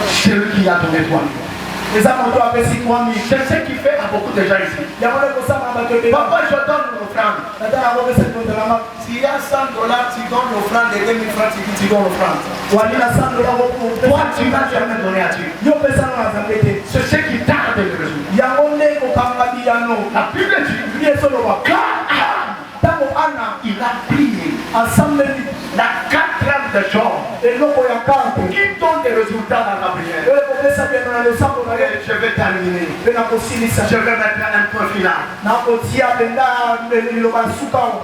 C'est lui qui a donné 3 000. C'est ce qui fait à beaucoup de gens ici. Papa, je donne l'offrande. S'il y a 100 $, tu donnes l'offrande et 2 000 francs, tu donnes l'offrande. Toi, tu ne vas jamais donner à Dieu. C'est ce qui tarde le résultat. La Bible dit, quand Anna, il a prié la 4e de jour. Qui donne des résultats dans la prière. Je vais terminer. Je vais mettre un point final.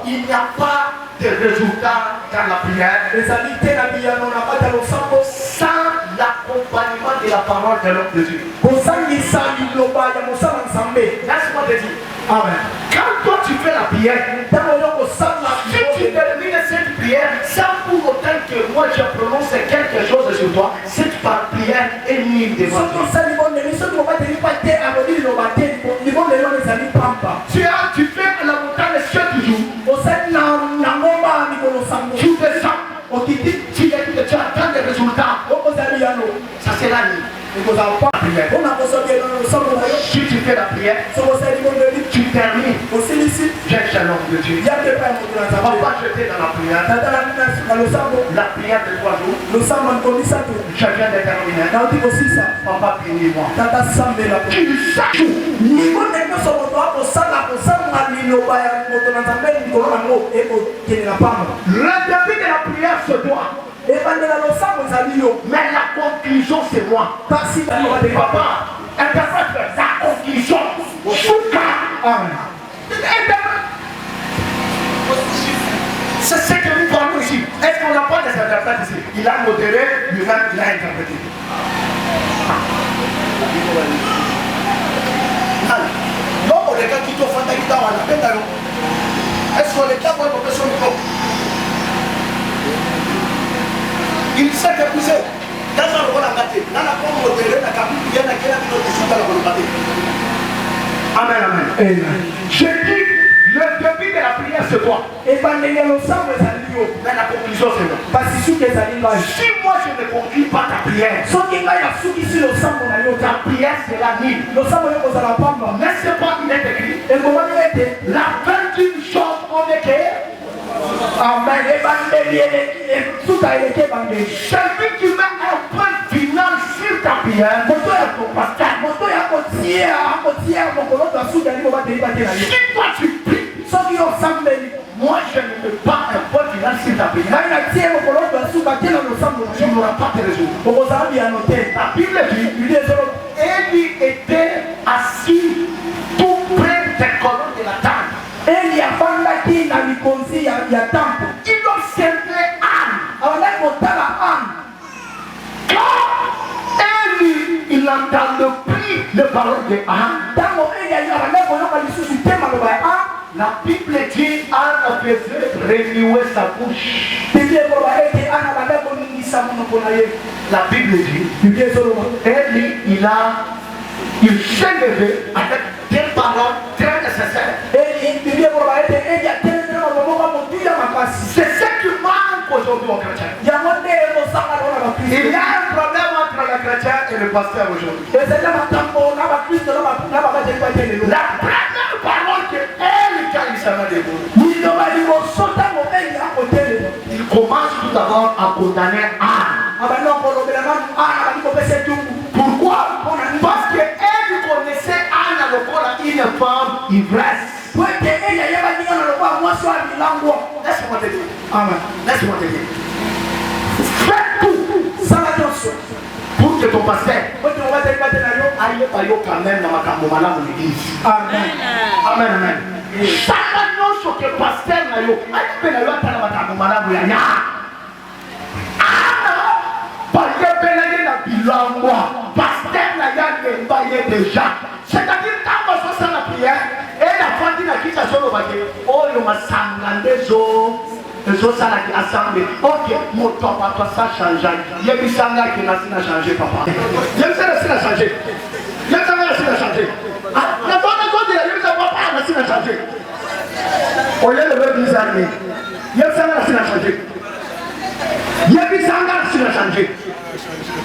Il n'y a pas de résultats dans la prière sans l'accompagnement de la parole de l'homme de Dieu. Laisse-moi te dire. Amen. Quand toi tu fais la prière, si tu termines cette prière, prière sans pour autant que moi je prononce quelque chose sur toi, cette prière est nulle devant Dieu. Tu fais la montagne 7 jours. Tu descends. Tu attends des résultats. Ça c'est la nuit. Si tu fais la prière, tu termines. J'ai un nom de Dieu. Papa, j'étais dans la prière. La prière de 3 jours. Je viens de terminer. Papa, bénis-moi. Le début de la prière se doit. Mais la conclusion c'est moi. Papa, interprète la conclusion. C'est ce que nous parlons ici. Est-ce qu'on n'a pas des interprètes ici? Il a modéré, lui-même il a interprété. Non, les gars qui t'ont fait est-ce qu'on est là pour une personne de il sait que vous êtes dans un rôle à gâter. Dans la forme modérée, la capitale, il y a une autre dans la volonté. Amen, amen. Je dis, le début de la prière c'est toi. Mais la conclusion c'est moi. Si moi je ne conclue pas ta prière, ta prière sera nulle. Mais c'est pas il est écrit. La fin d'une chose on est que amen. Celui qui met un point final sur ta prière, si toi tu pries, moi je ne mets pas un point final sur ta prière, tu n'auras pas de résultat. La Bible dit, Élie était assis tout près des colonnes de la table. Il observait Anne. Quand Élie, il entendait plus les paroles de Anne, la Bible dit Anne faisait remuer sa bouche. La Bible dit Élie, il s'est levé avec des paroles très nécessaires. C'est ce qui manque aujourd'hui aux chrétiens. Il y a un problème entre les chrétiens et le pasteur aujourd'hui. La première parole que quand il s'en va dévoiler, il commence tout d'abord à condamner Anne. Pourquoi? Parce qu'elle connaissait Anne à l'école une femme ivresse. Laisse-moi te dire. Amen. Laisse-moi te dire. Fais tout. Pour que ton pasteur aille quand même dans ma camomala de l'église. Amen. Amen. Amen. Chaque annonce que pasteur n'a eu, aille dans ma camomala de l'église. Pasteur n'a pas déjà. C'est-à-dire quand on se sent la prière et la foi dit la quitte à son obéi. Oh, il m'a sanglé les autres ça qui assemblé. Ok, mon temps pas toi ça change. Il y a des sanglés qui n'a changé papa. Il y a des sanglés qui n'a changé. Il y a des sanglés qui n'a changé. Ah, la bonne chose de la vie, ça va pas n'a changé. Au lieu de le bizarre, il y a des sanglés qui n'a changé. Il y a des sanglés qui n'a changé.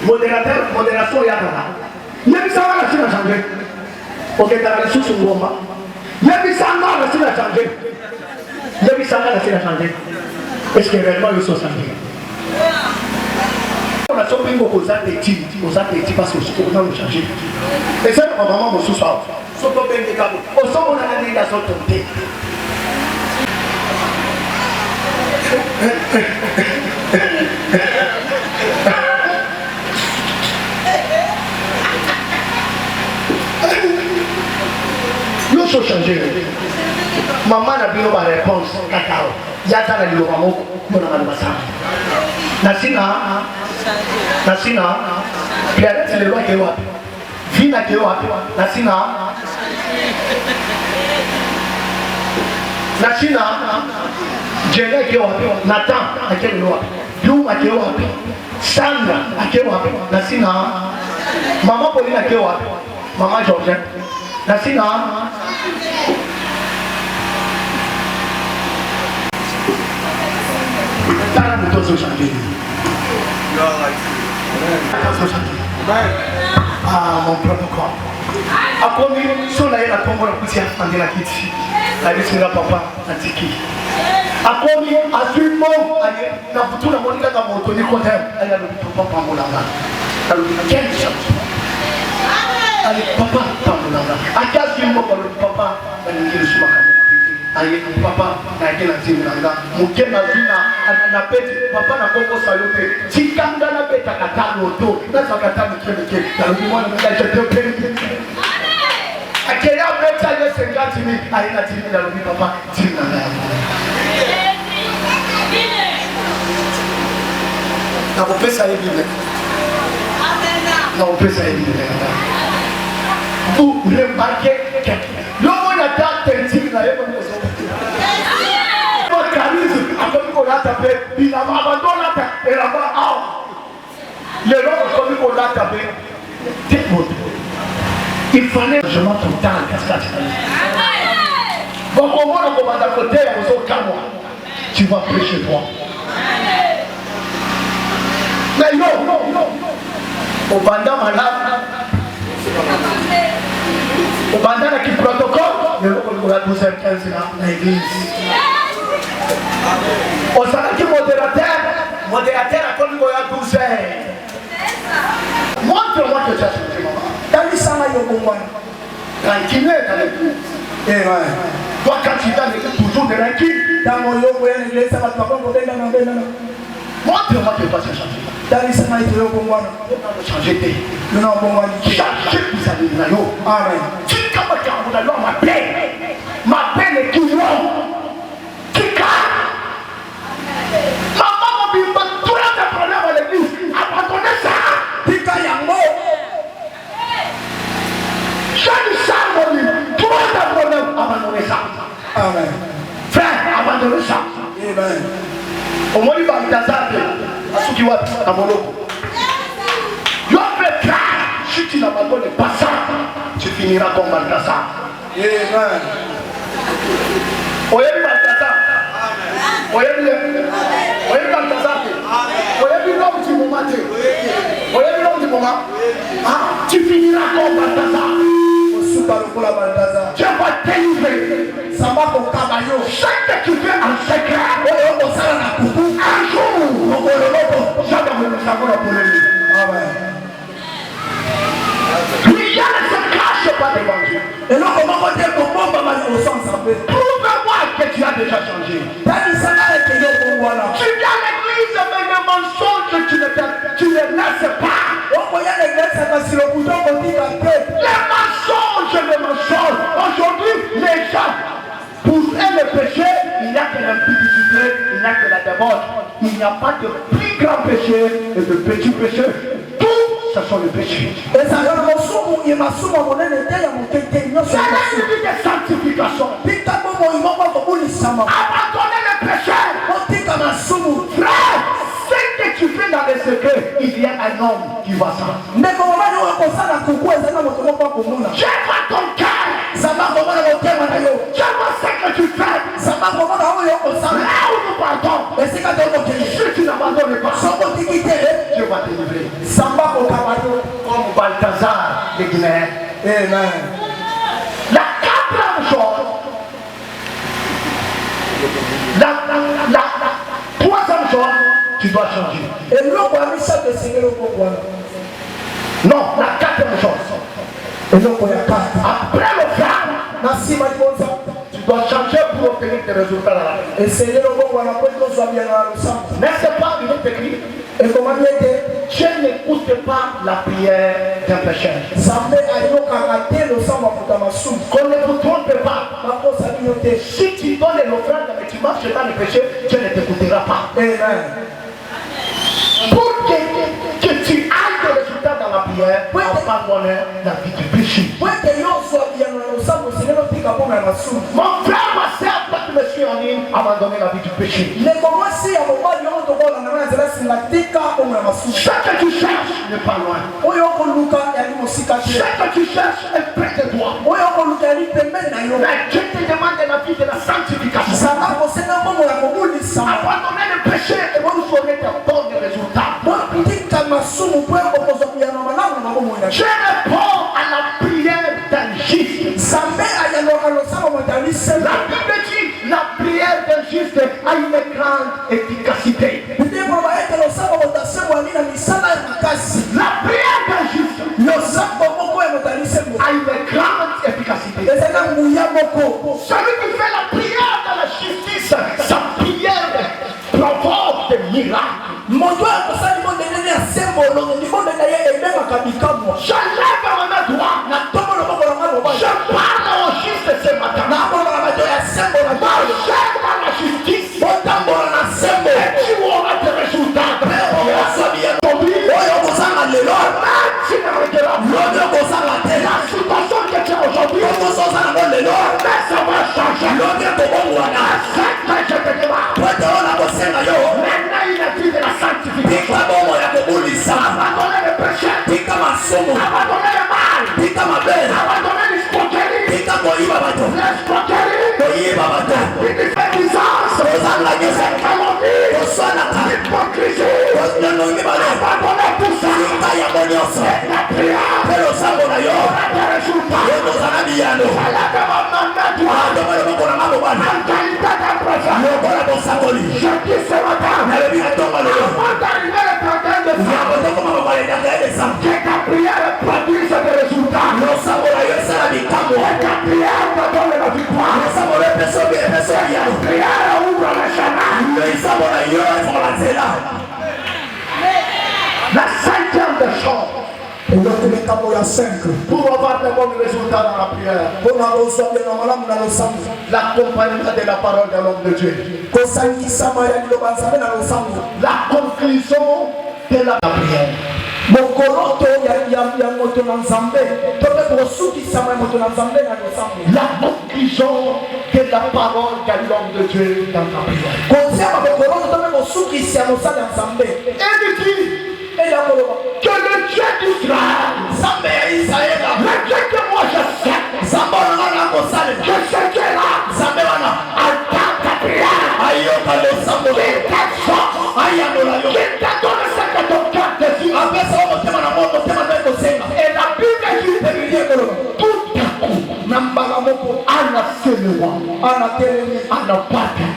Modération, il y a là. Il y a des sanglés qui n'a changé. Ok, t'as reçu son gomma. Il y a des sanglés qui n'a changé. Il y a des sanglés qui n'a changé. Est-ce que réellement ils sont changés? On a chopé beaucoup aux athlètes parce que ce qu'on a changé. Et ça, on va vraiment me sous-soir. Surtout bien des câbles. Au son, on a dit la sorte de thé. Nous sommes changés. Maman n'a pas de réponse. Il y a des gens qui ont Nasina, Pierre, c'est le roi qui est là. Vina qui est là. Nasina. Nasina, Jenna Kewapi, Nathan, I can't know. You, I Kewapi, Sandra, I Kewapi, Nasina, Mama Polina Kewapi, Mama Georgia, Nasina. Tara de tous aujourd'hui. Ah, mon propre corps. A comi, sono la tomba la cucina andela kiti. La bisira papa antiki. A comi, a suimo, na futuna monika na moto ni kote. Aya lo papa pamolanga. Alo kencha. Ali papa pamolanga. Akia suimo ko papa na ngiri suma kama. Aye papa na kila zimanga. Mukena zina na peti papa na kongo salope. Chikanga na beta katano to. Na sakatano kemeke. Na mwana na jetepe. Akenya beta le sengati mi aina timi na lobi papa tina na yangu. Na kupesa hivi bile. Na kupesa hivi bile. Vous remarquez que l'homme n'a pas tenté na yebo ni so. Kwa charisme akomiko na tape bila abandona ta era ba out. Le l'homme akomiko na tape. Tipo il fallait je monte tout temps cascade. Bon comment on va à côté aux autres cas tu vas prêcher toi. Mais non. Au bandam malade. Au bandam qui protocole, le on a 12 15 dans l'église. Au salaire qui modérateur a connu qu'on a 12 montre-moi que tu as changé maman. Dans tranquille dans l'église. Eh ouais. Toi quand tu vas toujours de tranquille. Dans mon logo il y a l'église ça va te prendre pour donner montre-moi que tu as changé. Dans les semaines de l'eau changer tes. Non bon moi changer vous allez là yo. Amen. Tu comme quand on a l'homme ma peine est toujours. Tu maman m'a dit pas tout le problème à l'église. Abandonnez ça. Tika yango. Chaque samedi, tout le problème, abandonnez ça. Amen. Frère, abandonnez ça. Amen. Au moins, il va me tasser. À ce qui va à mon logo. L'homme est clair. Si tu n'abandonnes pas ça, tu finiras comme Balthazar. Amen. Oye, Balthazar. Oye, Balthazar. Oye, l'homme du moment. Oye, l'homme du moment. Ah, tu finiras comme Balthazar. Tu vas délivrer. Ça va pour Cabayo. Chaque que tu fais en secret. Un jour, jamais ne savoir pour lui. Rien ne se cache pas devant Dieu. Et là, comment on dit que mon maman est au sens en fait. Prouve-moi que tu as déjà changé. Tu viens à l'église, mais le mensonge, tu ne laisses pas. Les mensonges. Aujourd'hui, les gens, pour eux le péché, il n'y a que l'impudicité, il n'y a que la débauche. Il n'y a pas de plus grand péché et de petit péché. Tout, ce sont les péchés. Et ça, c'est la vie de sanctification. Abandonnez le péché. Frère, ce que tu fais dans les secrets, il y a un homme qui va ça. Je vois ton cœur. Je vois ce que tu fais. Là où nous partons, si tu n'abandonnes pas, Dieu va te livrer. Comme Balthazar de Guinée. Amen. La quatrième chose, la troisième chose, tu dois changer. Non, la quatrième chose. Après le frère, tu dois changer pour obtenir tes résultats dans la vie. N'est-ce pas, il est écrit? Dieu n'écoute pas la prière d'un pécheur. Qu'on ne vous trompe pas. Si tu donnes l'offrande mais tu marches dans le péché, Dieu ne t'écoutera pas. Amen. Pour que tu ailles des résultats dans la prière, abandonne la vie du péché. Mon frère, ma soeur, toi qui me suis abandonner la vie du péché. Ce que tu cherches n'est pas loin. Ce que tu cherches est près de toi. Mais Dieu te demande la vie de la sanctification. Abandonner le péché et vous ferez de bons résultats. Je réponds à la prière d'un juste. La Bible dit la prière d'un juste a une grande efficacité. La prière d'un juste a une grande efficacité. Celui qui fait la prière de la justice, sa prière provoque des miracles. Je lève mes doigts. Je parle au juste ce matin. Marchez dans la justice. Et tu auras des résultats. La situation que tu as aujourd'hui, ça va changer. Maintenant il a dit de la sanctification. Abandonner le péché. Abandonner le mal. Abandonner l'escroquerie. L'escroquerie. L'indifférence. L'hypocrisie. Abandonner tout ça. La prière. Des résultats. Je dis ce matin, avant d'arriver le 31 décembre, que ta prière produise des résultats. Et ta prière te donne la victoire. Ta prière ouvre le chemin. La cinquième des choses, pour avoir de bons résultats dans la prière, l'accompagnement de la parole de l'homme de Dieu, la conclusion de la prière. La conclusion de la parole de l'homme de Dieu dans la prière. Que le Dieu d'Israël, le Dieu que moi je sais, que ce Dieu-là, entend ta prière, qu'il t'a donné ce que ton cœur désire. Et la Bible dit, tout à coup, Anna se leva, Anna partait.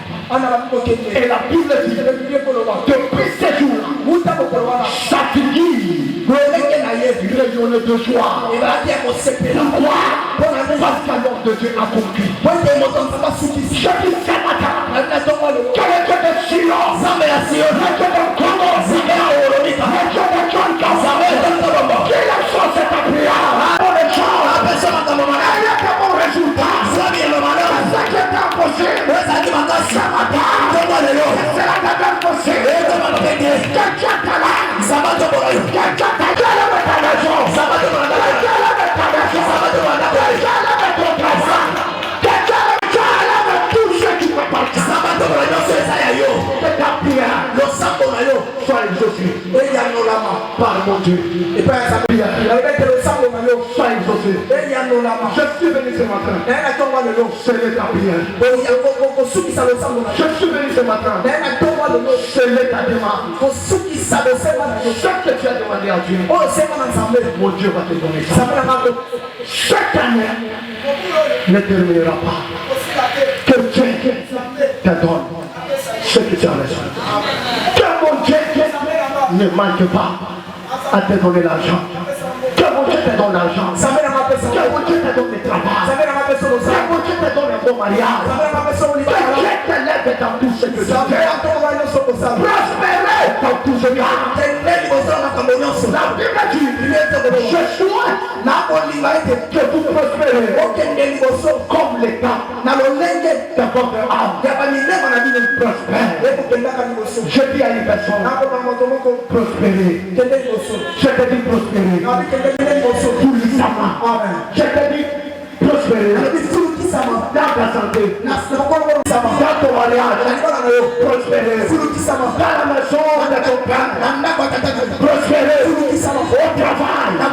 Et la Bible dit, depuis ce jour, sa figure rayonnait de joie. Pourquoi? Parce que l'homme de Dieu a compris. Je dis ce matin, que le Dieu de Sion, le Dieu de Congo, le Dieu de Tchonka, qu'il a changé ta prière. Pour les gens, il y a de bons résultats. Ce qui est impossible, c'est la dernière possible. Quelqu'un t'a là. Quelqu'un t'a là. Par mon Dieu. Et pas sa prière. Sois exaucé. Je suis venu ce matin. C'est ta prière. Je suis venu ce matin. C'est ta démarche. Ce que tu as demandé à Dieu, mon Dieu va te donner ça. Cette année ne terminera pas. Que Dieu te donne ce que tu as reçu. Que mon Dieu ne manque pas à te donner l'argent. Que mon Dieu te donne l'argent. Que mon Dieu te donne le travail. Que mon Dieu te donne un bon mariage. Que Dieu te lève dans tout ce que tu fais. Prospérer dans tout ce que tu fais. La Bible dit, je souhaite que vous prospérez comme l'État de votre âme. Je dis à une personne, prospérer. Je te dis prospérer. Je te dis prospérer. Dans ta santé, dans ton mariage, Prospérer. Dans la maison de ton père. Prospérer. Au travail. Dans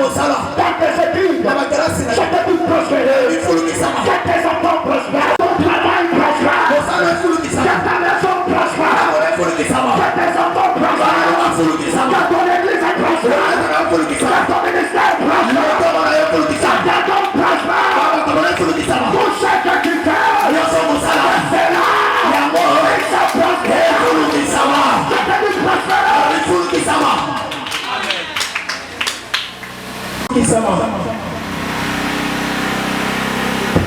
tes études. Je te dis prospérer. Que tes enfants prospèrent. Ton travail prospère. Que ta maison prospère. Que tes enfants prospèrent. Que ton église prospère. Que ton ministère prospère. Que ta don prospère. Tout ce que tu fais. C'est là. Et ça prospère. Je te dis prospère.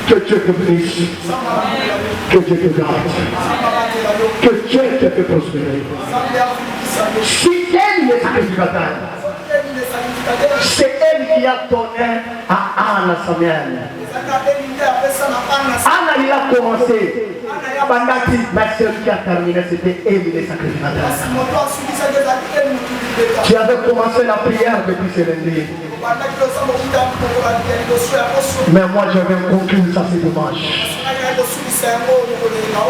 Que Dieu te bénisse, que Dieu te garde, que Dieu te fait prospérer. Si elle est sacrificateur, c'est elle qui a donné à Anna sa mère. Anna, il a commencé. Mais celle qui a terminé, c'était elle les sacrificateurs. Tu avais commencé la prière depuis ce lundi. Mais moi je vais conclure ça c'est dommage.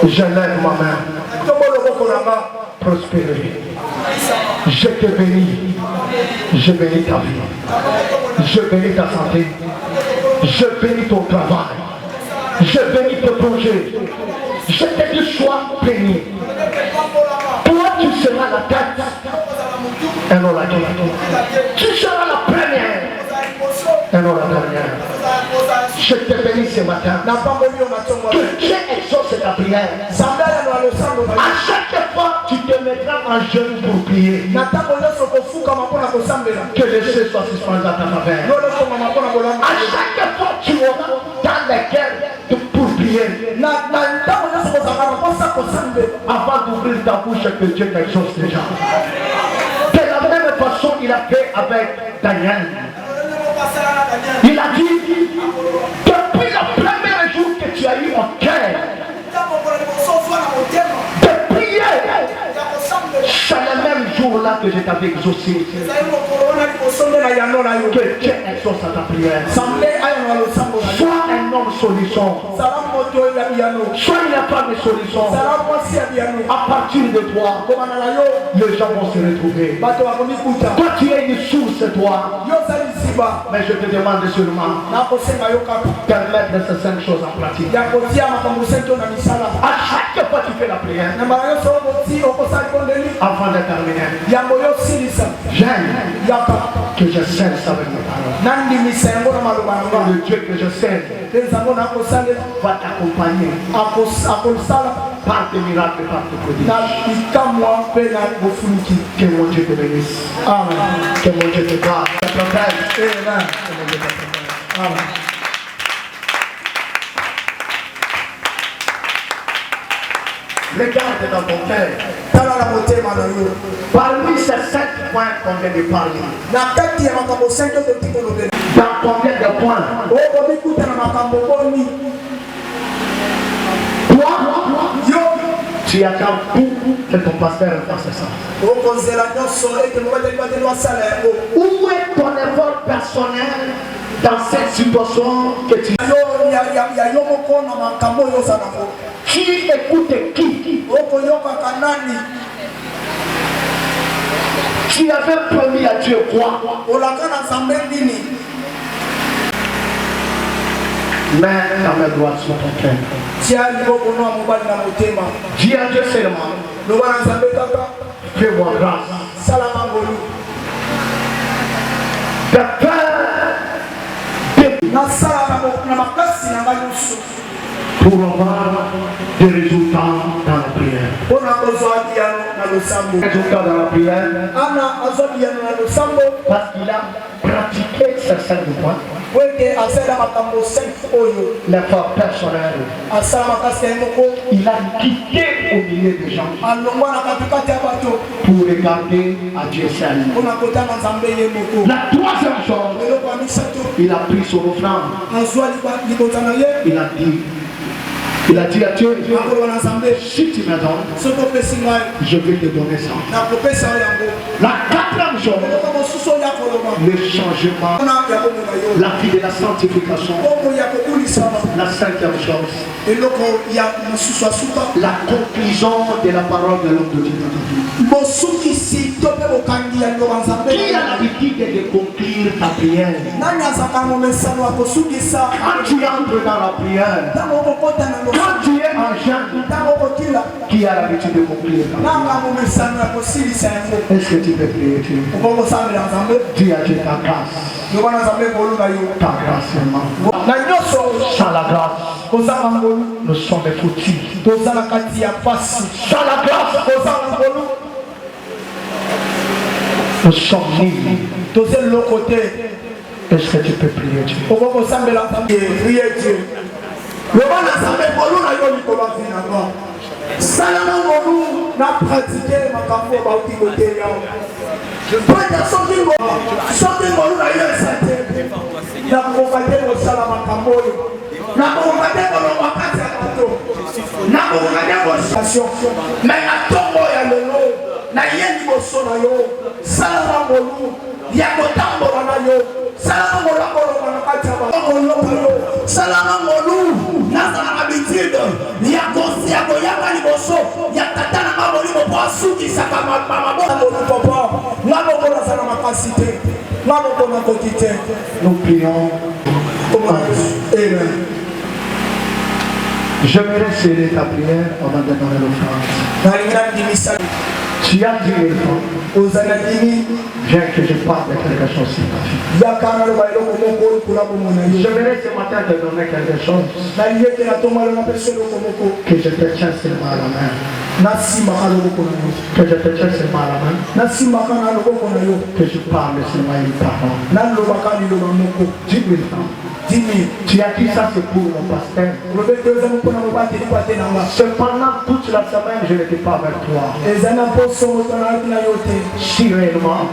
Je lève ma main. Prospérer. Je te bénis. Je bénis ta vie. Je bénis ta santé. Je bénis ton travail. Je bénis tes projets. Je te dis sois béni. Toi tu seras la tête et non la tête. Tu seras la première et non la dernière. Je te bénis ce matin. Que Dieu exauce ta prière. À chaque fois tu te mettras en genoux pour prier. Que les cieux soient suspendus à ta faveur. À chaque fois tu auras dans les cœurs pour prier. Avant d'ouvrir ta bouche, que Dieu t'exauce déjà. De la même façon il a fait avec Daniel. Il a dit, depuis le premier jour que tu as eu en cœur de prier, c'est le même jour-là que je t'avais exaucé. Que Dieu exauce à ta prière. Sois un homme solution. Sois une femme de solution. À partir de toi, les gens vont se retrouver. Toi tu es une source, toi. Mais je te demande seulement de mettre ces 5 choses en pratique. À chaque fois que tu fais la prière, avant de terminer, j'aime que je cesse avec mes paroles. Le Dieu que je sers va t'accompagner par tes miracles et par tes prodiges. Que mon Dieu te bénisse. Amen. Que mon Dieu te garde. Te protège. Amen. Que mon Dieu te protège. Amen. Regarde dans ton cœur. Parmi ces 5 points qu'on vient de parler, dans combien de points? Toi, tu attends beaucoup que ton pasteur fasse ça. Où est ton effort personnel dans cette situation que tu écoutes qui? Tu avais promis à Dieu quoi? Mais ta main droite sur ton cœur. Dis à Dieu seulement, fais-moi grâce de pour avoir des résultats dans la prière. Résultats dans la prière. Parce qu'il a pratiqué ces 5 points. L'effort personnel. Il a quitté au milieu des gens pour regarder à Dieu seul. La 3e chose, il a pris son offrande. Il a dit, Il a dit à Dieu, si tu me donnes, je vais te donner ça. La quatrième chose, le changement, la vie de la sanctification. La cinquième chose, la conclusion de la parole de l'homme de Dieu. Qui a l'habitude de conclure ta prière? Quand tu entres dans la prière, quand tu es en jeûne, qui a l'habitude de conclure ta prière? Est-ce que tu peux prier Dieu? Dis à Dieu ta grâce. Ta grâce seulement. Sans la grâce, nous sommes des foutus. Sans la grâce, nous sommes nuls. Est-ce que tu peux prier Dieu? Salama molu na pratiquer makambo ba utikote yao. Pata soki molu na yo sante. Na kokate mo salama makambo. Na kokate mo wakati ato. Na kokate mo station. Mais atongo ya lelo na yendi mo sona yo. Salama molu ya kotambo na yo. Salama molu ko na kati ba. Salama molu na salama bitide. Ya kosi ya koyaka liboso ya tata na maboli mo poasuki saka mama bona mo papa ngabo bona sana makasite ngabo bona kokite. Nous prions. Amen. J'aimerais serrer ta prière avant de donner l'offrande. Tu as dit viens que je parle de quelque chose sympathique. J'aimerais ce matin te donner quelque chose que je te tiens seulement à la main. Que je te tiens seulement à la main. Que je parle seulement une parole. 10 000 francs. Tu as dit ça c'est pour mon pasteur. Cependant toute la semaine je n'étais pas avec toi. Si réellement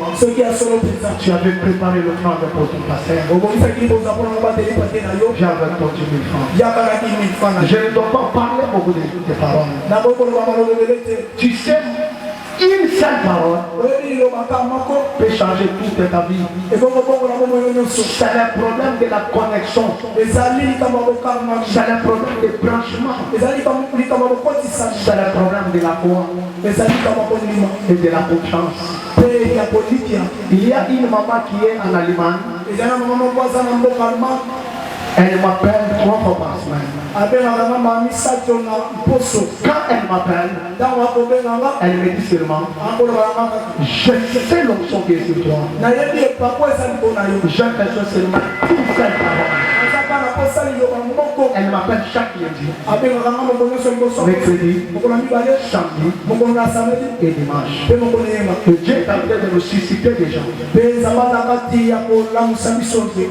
tu avais préparé le plan pour ton pasteur, j'ai avec toi 10 000 francs. Je ne dois pas parler beaucoup de paroles. Tu sais, une seule parole peut changer toute ta vie. C'est le problème de la connexion. C'est le problème du branchement. C'est le problème de la foi et de la confiance. Il y a une maman qui est en Allemagne. Elle m'appelle 3 fois par semaine. Quand elle m'appelle, elle me dit seulement, je sais l'onction qui est sur toi. J'ai besoin seulement d'une seule parole. Elle m'appelle chaque lundi, mercredi, samedi et dimanche. Que Dieu est en train de nous susciter des gens.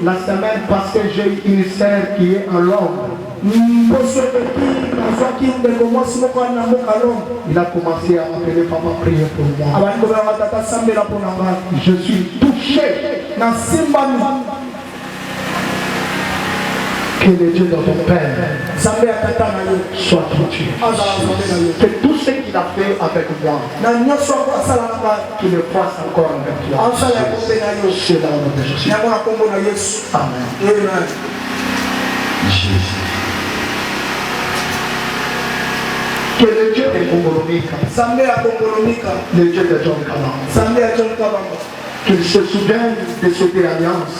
La semaine passée, j'ai eu une sœur qui est en Londres. Il a commencé à m'appeler papa, prier pour moi. Je suis touché. Que le Dieu de ton Père soit touché. Que tout ce qu'il a fait avec moi, qu'il le fasse encore avec toi. C'est là où je suis. Amen. Que le Dieu de Kongolomika, le Dieu de John Kalam, qu'il se souvienne de cette alliance,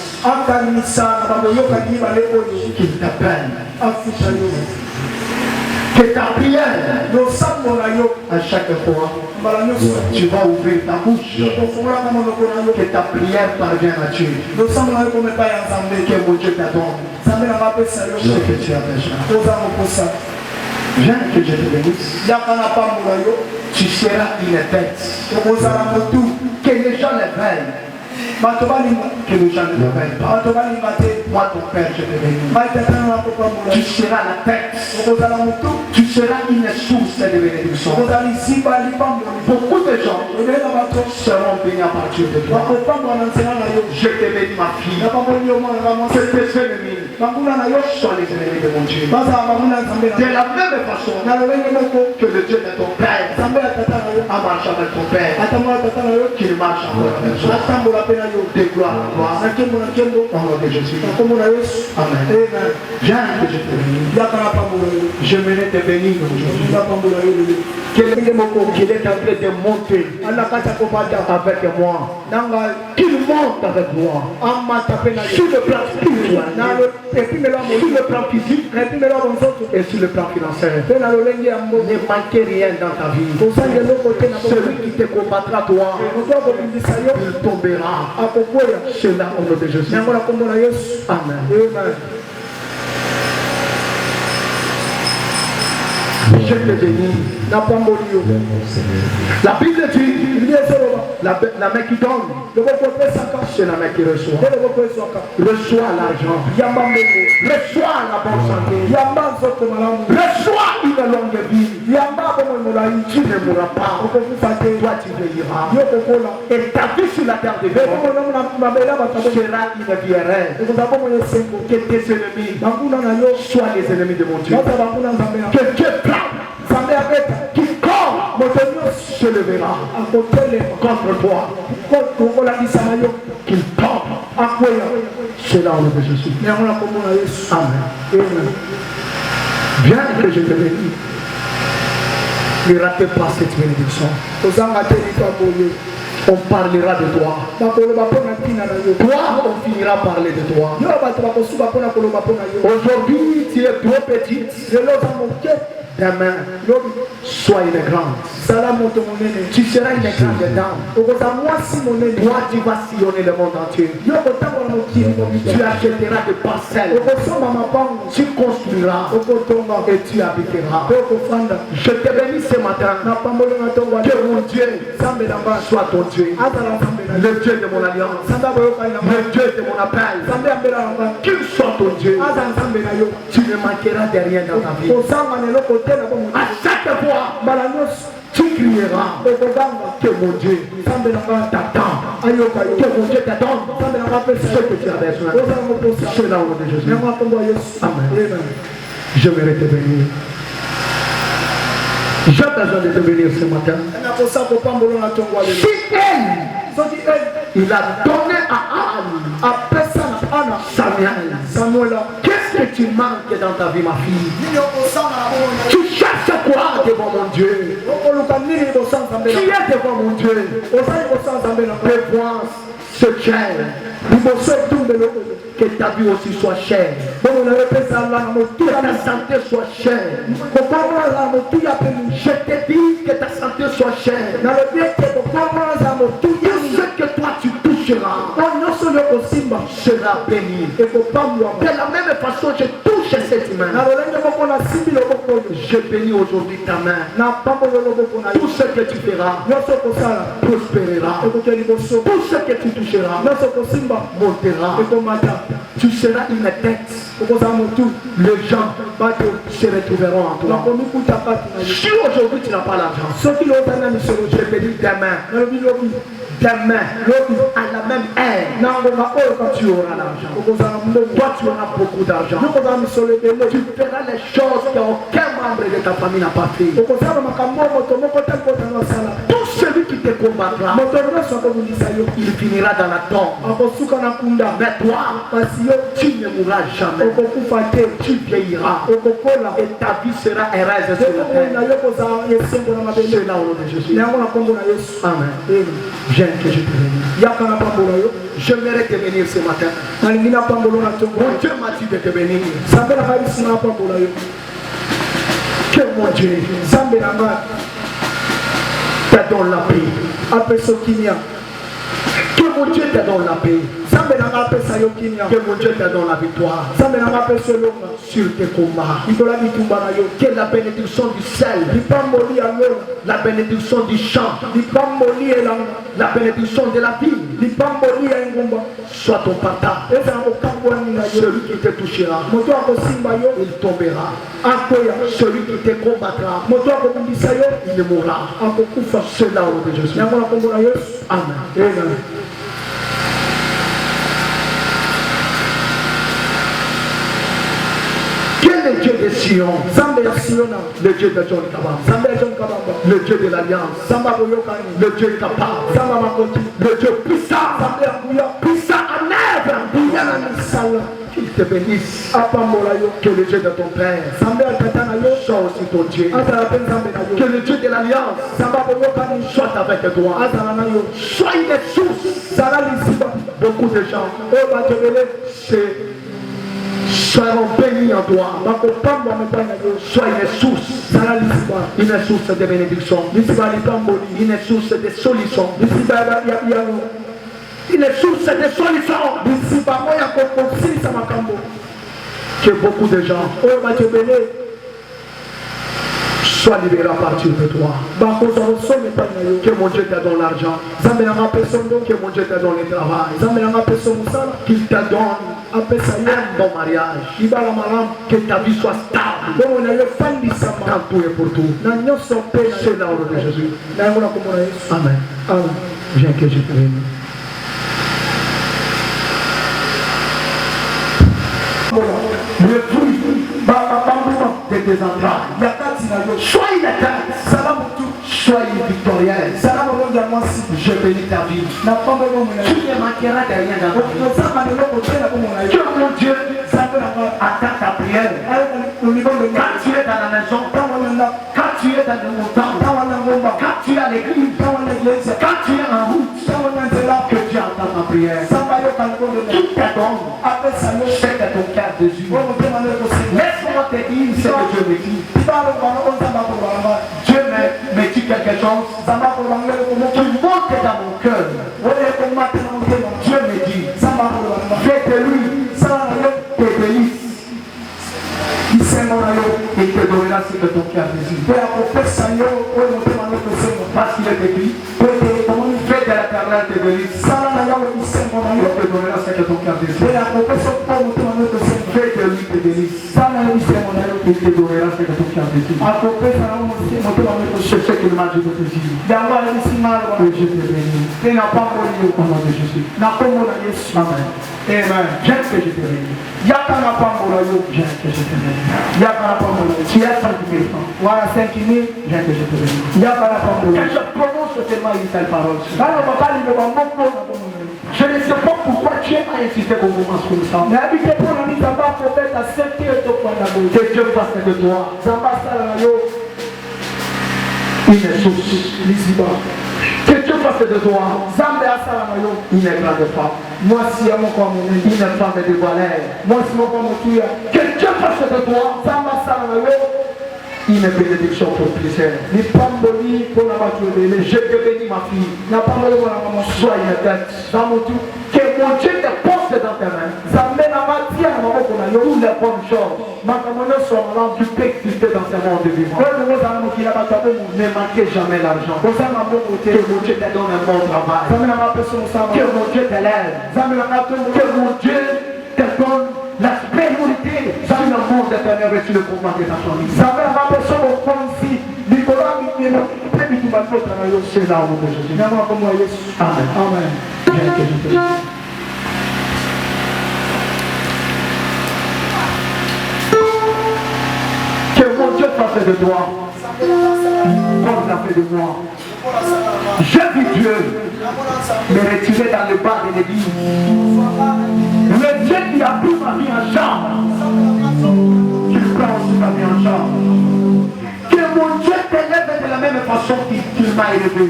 qu'il t'appelle, que ta prière, à chaque fois, tu vas ouvrir ta bouche, que ta prière parvienne à Dieu, que mon Dieu t'adore, ce que tu as besoin. Viens que je te bénisse. Tu seras une tête. Que les gens les veillent. que les gens ne t'appellent pas. Moi, ton Père, je te bénis. Tu seras la tête. Tu seras une source de bénédiction. Beaucoup de gens seront bénis à partir de toi. Je te bénis, ma fille. C'est tes ennemis. Sois les ennemis de mon Dieu. De la même façon que le Dieu de ton Père a marché avec ton Père, qu'il marche avec toi. De gloire à gloire. Au nom de Jésus. Amen. Viens que je te bénis. Je venais te bénir aujourd'hui. Qu'il est en train de monter avec moi. Qu'il monte avec moi. Sur le plan spirituel, sur le plan physique et sur le plan financier. Ne manquez rien dans ta vie. Celui qui te combattra toi, il tombera. C'est là au nom de Jésus. Amen. Je te bénis. La Bible dit, la main qui donne, c'est la main qui reçoit. Reçois l'argent. Reçois la bonne santé. Reçois une longue vie. Tu ne mourras pas. Toi tu vieilliras. Et ta vie sur la terre de Dieu sera une vie heureuse. Que tes ennemis soient les ennemis de mon Dieu. Que Dieu quiconque se levera contre toi, qu'il tombe. C'est là où je suis. Amen. Bien que je te bénisse, ne ratez pas cette bénédiction. On parlera de toi. Toi, on finira par parler de toi. Aujourd'hui, tu es trop petite. Demain, sois une grande. Tu seras une grande dame. Toi, tu vas sillonner le monde entier. Tu achèteras des parcelles. Tu construiras et tu habiteras. Je te bénis ce matin. Que mon Dieu soit ton Dieu. Le Dieu de mon alliance. Le Dieu de mon appel. Qu'il soit ton Dieu. Tu ne manqueras de rien dans ta vie. À chaque fois, tu crieras que mon Dieu t'attend. Que mon Dieu t'attende. Ce que tu as besoin. C'est là où de Jésus. Amen. Je vais te bénir. J'ai besoin de te bénir ce matin. Si il a donné à Anne, Samuel, qu'est-ce que tu manques dans ta vie, ma fille? Tu cherches quoi devant mon Dieu? Qui est devant mon Dieu? Prévoyance, ce cher. Que ta vie aussi soit chère. Que ta santé soit chère. Je te dis que ta santé soit chère. Tout ce que toi tu toucheras sera béni. De la même façon, je touche cette main. Je bénis aujourd'hui ta main. Tout ce que tu feras prospérera. Tout ce que tu toucheras montera. Tu seras une tête. Les gens se retrouveront en toi. Si aujourd'hui tu n'as pas l'argent, je te dis demain, à la même heure, tu auras l'argent. Toi, tu auras beaucoup d'argent. Tu feras les choses qu'aucun membre de ta famille n'a pas fait. Tout celui qui te combattra, il finira dans la tombe. Mais toi, tu ne mourras jamais. Tu vieilliras. Et ta vie sera heureuse sur la terre. C'est là où je suis. Amen. Viens que je te bénisse. J'aimerais te bénir ce matin. Mon Dieu m'a dit de te bénir. Que mon Dieu te donne la paix. Que mon Dieu te donne la paix. Que mon Dieu te donne la victoire sur tes combats. Que la bénédiction du sel, la bénédiction du champ, la bénédiction de la vie soit ton partage. Celui qui te touchera, il tombera. Celui qui te combattra, il mourra. C'est là où je suis. Amen. Le Dieu de Sion, le Dieu de John Kabamba, le Dieu de l'Alliance, le Dieu capable, le Dieu puissant en œuvre, qu'il te bénisse, que le Dieu de ton Père soit aussi ton Dieu, que le Dieu de l'Alliance soit avec toi, sois une source. Beaucoup de gens seront bénis en toi. Sois une source de bénédiction, une source de solution, une source de solution. Que beaucoup de gens sois libéré à partir de toi. Que mon Dieu te donne l'argent. Que mon Dieu te donne le travail. Qu'il te donne un bon mariage. Que ta vie soit stable. Quand tout est pour tout. C'est là au nom de Jésus. Amen. Viens que je te bénisse. Le fruit de tes entrailles. Sois une tête. Sois victorieuse. Je bénis ta vie. Tu ne manqueras de rien dans ta vie. Que mon Dieu attend ta prière. Quand tu es dans la maison, quand tu es dans le montant, quand tu es à l'église, quand tu es en route, que Dieu entend ta prière. Qui te donne, c'est de ton cœur Jésus. Laisse-moi te dire ce que Dieu me dit. Dieu me dit quelque chose qui monte dans mon cœur. Dieu me dit, fais de lui tes délices. Il te donnera ce que ton cœur désire. Parce qu'il est écrit, fais de l'éternel tes délices. Il te donnera ce que ton cœur désire. Fais de lui tes délices. Il te donnera ce que ton cœur désire. C'est ce qu'il m'a dit de te dire. Que je te bénis. Au nom de Jésus. Amen. Amen. J'aime que je te bénis. J'aime que je te bénis. Tu as 5 000 francs. J'aime que je te bénis. Que je prononce seulement une telle parole. Je ne sais pas pourquoi Dieu a insisté pour vous comme ça. Que Dieu fasse de toi une source. Que Dieu fasse de toi une grande femme. Une femme de valeur. Que Dieu fasse de toi une bénédiction pour plusieurs. Je te bénis ma fille. Sois une tête. Que mon Dieu te porte dans tes mains. Toutes les bonnes choses qui peuvent exister dans ce monde vivant. Ne manquez jamais l'argent. Que mon Dieu te donne un bon travail. Que mon Dieu te lève. Que mon Dieu te donne la supériorité sur le monde éternel et sur le combat de ta famille. C'est là où je suis. Amen. Amen. Que mon Dieu fasse de toi comme il a fait de moi. J'ai vu Dieu me retirer dans le bas de l'église. Le Dieu qui a pris ma vie en charge, qu'il prend aussi ma vie en charge. Que mon Dieu t'élève de la même façon qu'il m'a élevé.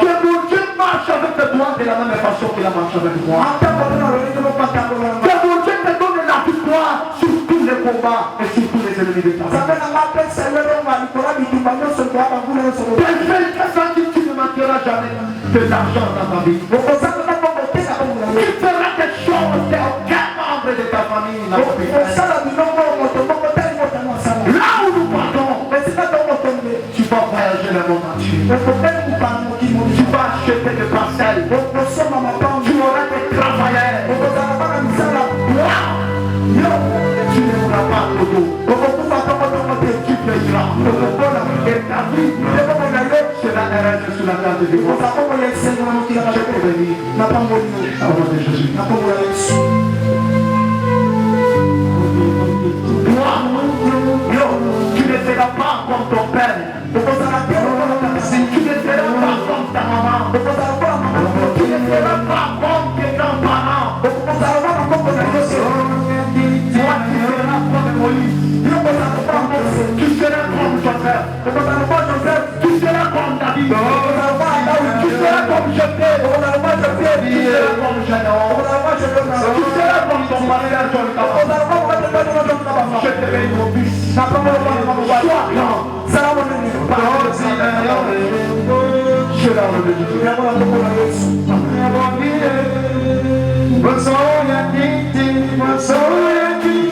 Que mon Dieu marche avec toi de la même façon qu'il a marché avec moi. Que mon Dieu te donne la victoire sur tous les combats et sur tous les ennemis de ta vie. Tu ne manqueras jamais de l'argent dans ta vie. monde entier. Tu vas acheter des parcelles. Tu auras des travailleurs. Tu ne pourras pas tout. Et ta vie sera errée sur la table de Dieu. Je te bénis. Au nom de Jésus. Tu ne seras pas comme ton père. Tu ne seras pas comme ta maman. Tu ne seras pas comme tes grands-parents. Toi, tu seras comme Moïse. Tu seras comme Joseph. Tu seras comme David. Tu seras comme Jephthé. Tu seras comme Gédéon. Tu seras comme ton père Jonathan. Je te bénis mon fils. Sois grand. Je l'ordre de Jésus.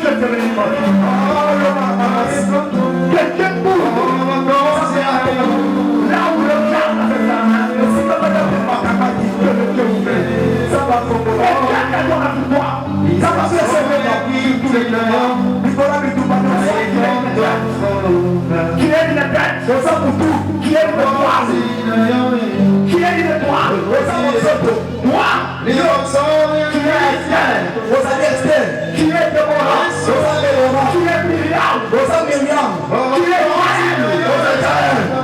Je te bénis mon fils. Quelqu'un bouge. Là où le diable a fait sa main. Ça va combattre. Ça va faire tous les clients. Tu es une tête, c'est ça pour tout. Tu es une étoile. Tu es une étoile. Moi, tu es Esther. Tu es Déborah. Tu es Myriam. Tu es Marie.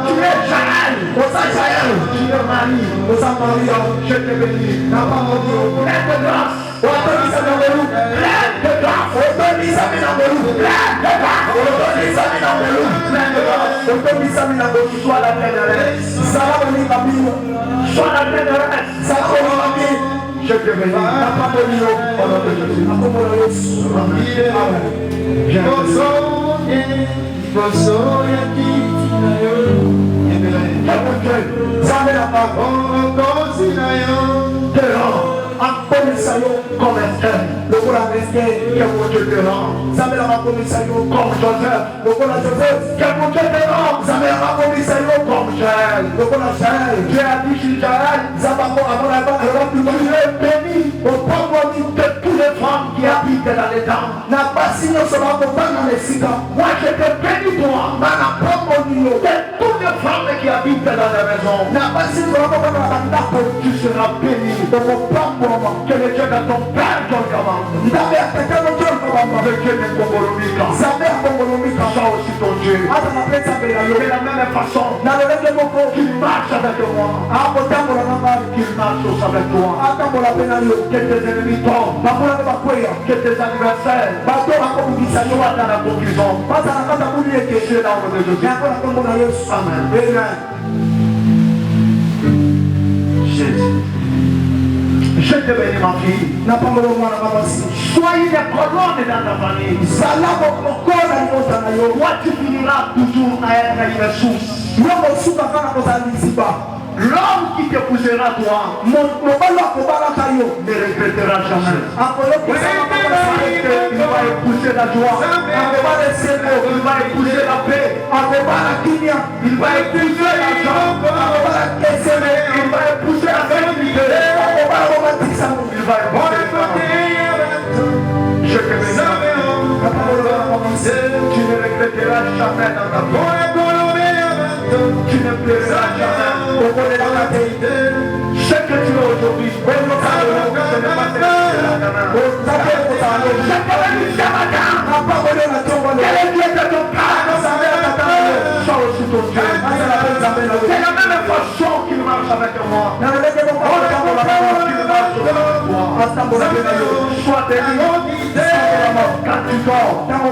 Tu es Jaël. Tu es Marie. Je te bénis. Plein de grâce. Plein de grâce. Sois la bienheureuse. Sois la bienheureuse. Je te bénis. Au nom de Jésus. Comme Esther, le voilà Esther, que mon Dieu te rend. Ça me l'a comme Joseph, le voilà Joseph, que mon Dieu te rend. Ça me l'a comme Jaël, le voilà Jaël. Dieu a dit sur Jaël, ça va pour avoir la banque, tu es béni au pauvre de toutes les femmes qui habitent dans les dents. N'a pas signé sur la montagne dans les cigares. Moi je te bénis toi, mais n'a pas mon niveau de toutes les femmes qui habitent dans les maisons. N'a pas signé sur la montagne dans la banque, tu seras béni de mon pauvre que le Dieu de ton Père. Avec Dieu de Congolomika. Sois aussi ton Dieu. De la même façon qu'il marche avec moi, qu'il marche aussi avec toi. Que tes ennemis tombent, que tes adversaires soient dans la confusion. C'est là où de Jésus. Amen. Jésus. Je te bénis ma fille. Sois une colonne dans ta famille. Toi tu finiras toujours à être une source. L'homme qui t'épousera toi ne regrettera jamais. Il va épouser la joie. Il va épouser la paix. Il va épouser la joie. Il va épouser la sécurité. Il va épouser. Je te bénis. Tu ne regretteras jamais dans ta vie. Tu ne pleureras jamais. Ce que tu es aujourd'hui, ce n'est pas c'est la même façon qu'il marche avec moi. Sois béni quand tu dors, quand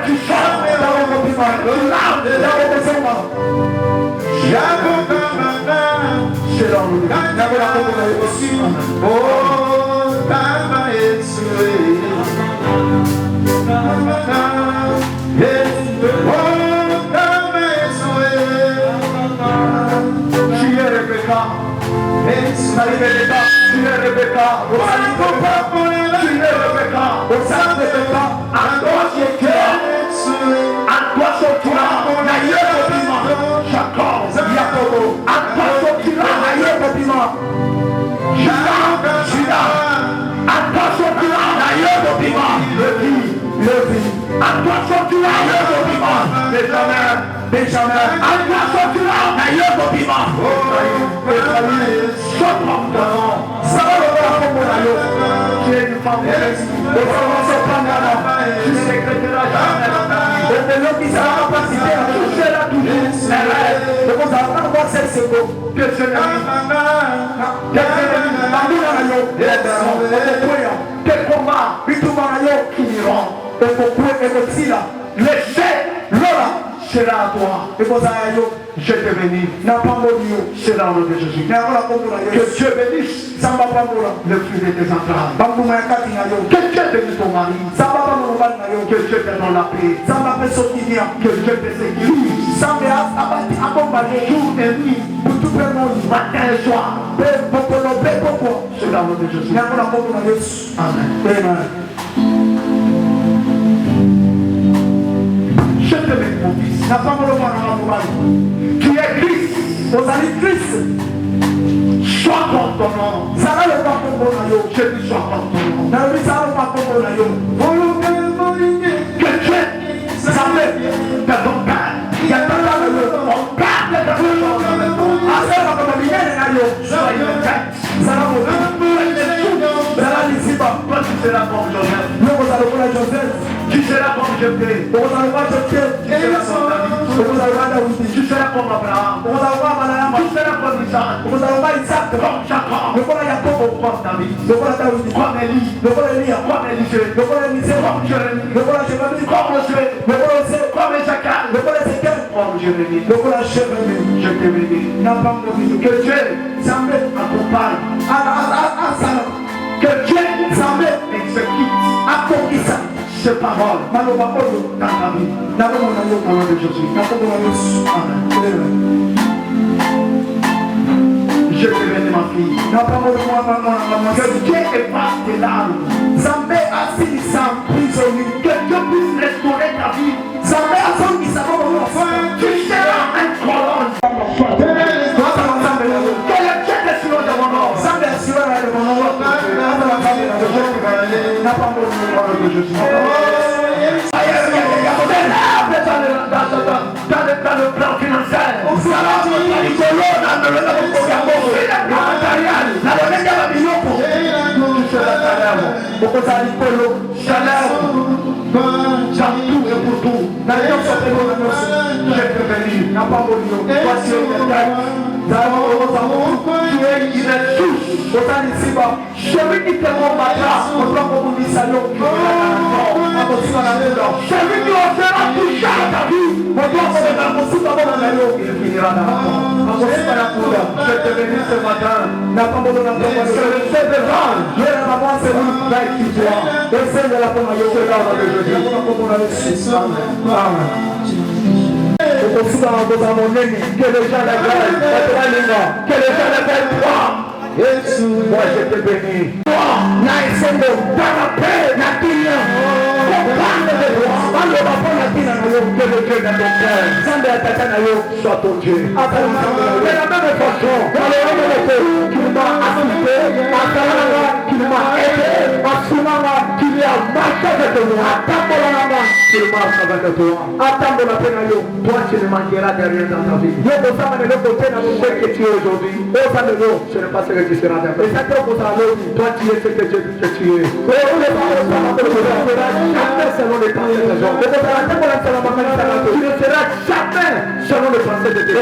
tu sors, c'est l'homme. Rebecca, Benjamin, Alpha sortira, Naïo Bobima, ça va le voir comme on tu es une femme mauvaise, le front se prendra, tu ne regretteras jamais. Et de l'homme qui sera capacité à toucher la toujours, donc on va pas voir cette seconde, que je n'ai quel combat, laissez l'homme sera à toi. Et vous allez, je te bénis. C'est dans le nom de Jésus. Que Dieu bénisse le fruit de tes entrailles. Que Dieu bénisse ton mari. Que Dieu te donne la paix. Que Dieu te sécurise. Jour et nuit, matin et soir. C'est dans le nom de Jésus. Amen. Je te mets mon fils. Tu es Christ. Sois comme ton nom. Je dis sois comme ton nom. Que Dieu s'appelle de ton Père. Il y a ton Père de ton toi tu seras comme Joseph. Tu seras comme Jephthé. Tu seras comme David. Tu seras comme Abraham. Tu seras comme Isaac. Comme Jacob. Comme David. Comme Élie. Comme Élisée. Comme Jérémie. Comme Josué. Comme Ézéchiel. Comme Jérémie. Je te bénis. Que Dieu accompagne. Que Dieu exécute ces paroles dans ta vie. Dans le nom de Jésus. Amen. Je te bénis ma fille. Que Dieu efface tes larmes. Que Dieu puisse restaurer ta vie. Tu seras un colonne. Que le Dieu te sur de mon nom. Dans le plan financier, celui qui te combattra, celui qui osera toucher à ta vie, il finira dans la mort. Je te bénis ce matin. Je le sais devant. Que les gens l'appellent, que les gens l'appellent toi. Moi je te bénis. Toi, dans la paix, la prière, parle de toi. Que le Dieu de ton Père soit ton Dieu. De la même façon, dans le nom de Dieu, qu'il m'a assisté, qu'il m'a aidé, qu'il a marché avec moi, qu'il marche avec toi. Attends la peine à l'eau. Toi, tu ne manqueras de rien dans ta vie. Ce que tu es aujourd'hui, ce n'est pas ce que tu seras demain. Toi, tu es ce que Dieu dit que tu es. Jamais selon les pensées des gens. Tu ne seras jamais selon les pensées de Dieu.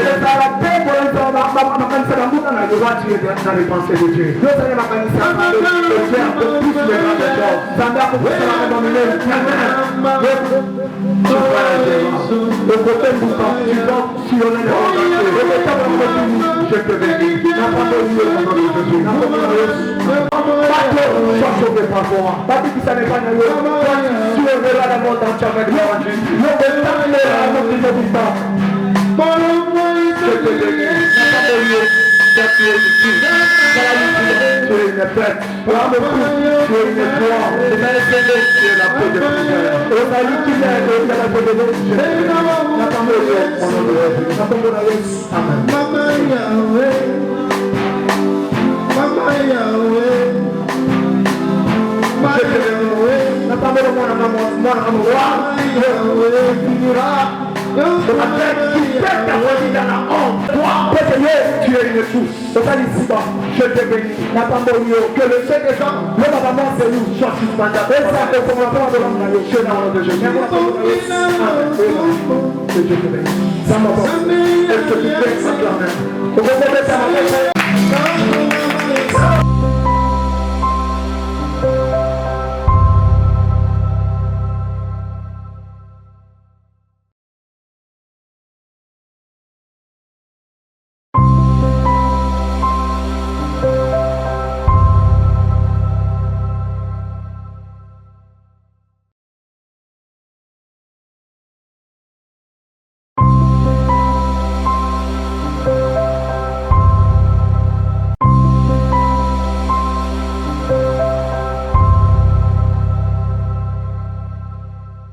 Toi, tu es dans les pensées de Dieu. Dieu accomplit les grandes choses. Tu vas le côté bouton, tu dois sillonner le monde. Je te bénis. Sois sauvé par moi. Tu sillonneras le monde entier avec l'évangile. Je te bénis. Tu es ici. Tu es une fête. Tu es une gloire. Tu es la peau de prière. Et salut qui est la peau de Dieu. Amen. t'a choisi dans la honte. Toi, tu es une source. Je te bénis. Que le Seigneur des hommes soit sur ma table. Je n'en ai de Jésus. Que Dieu te bénisse. Ça m'a pas. Est-ce que tu peux exclamer?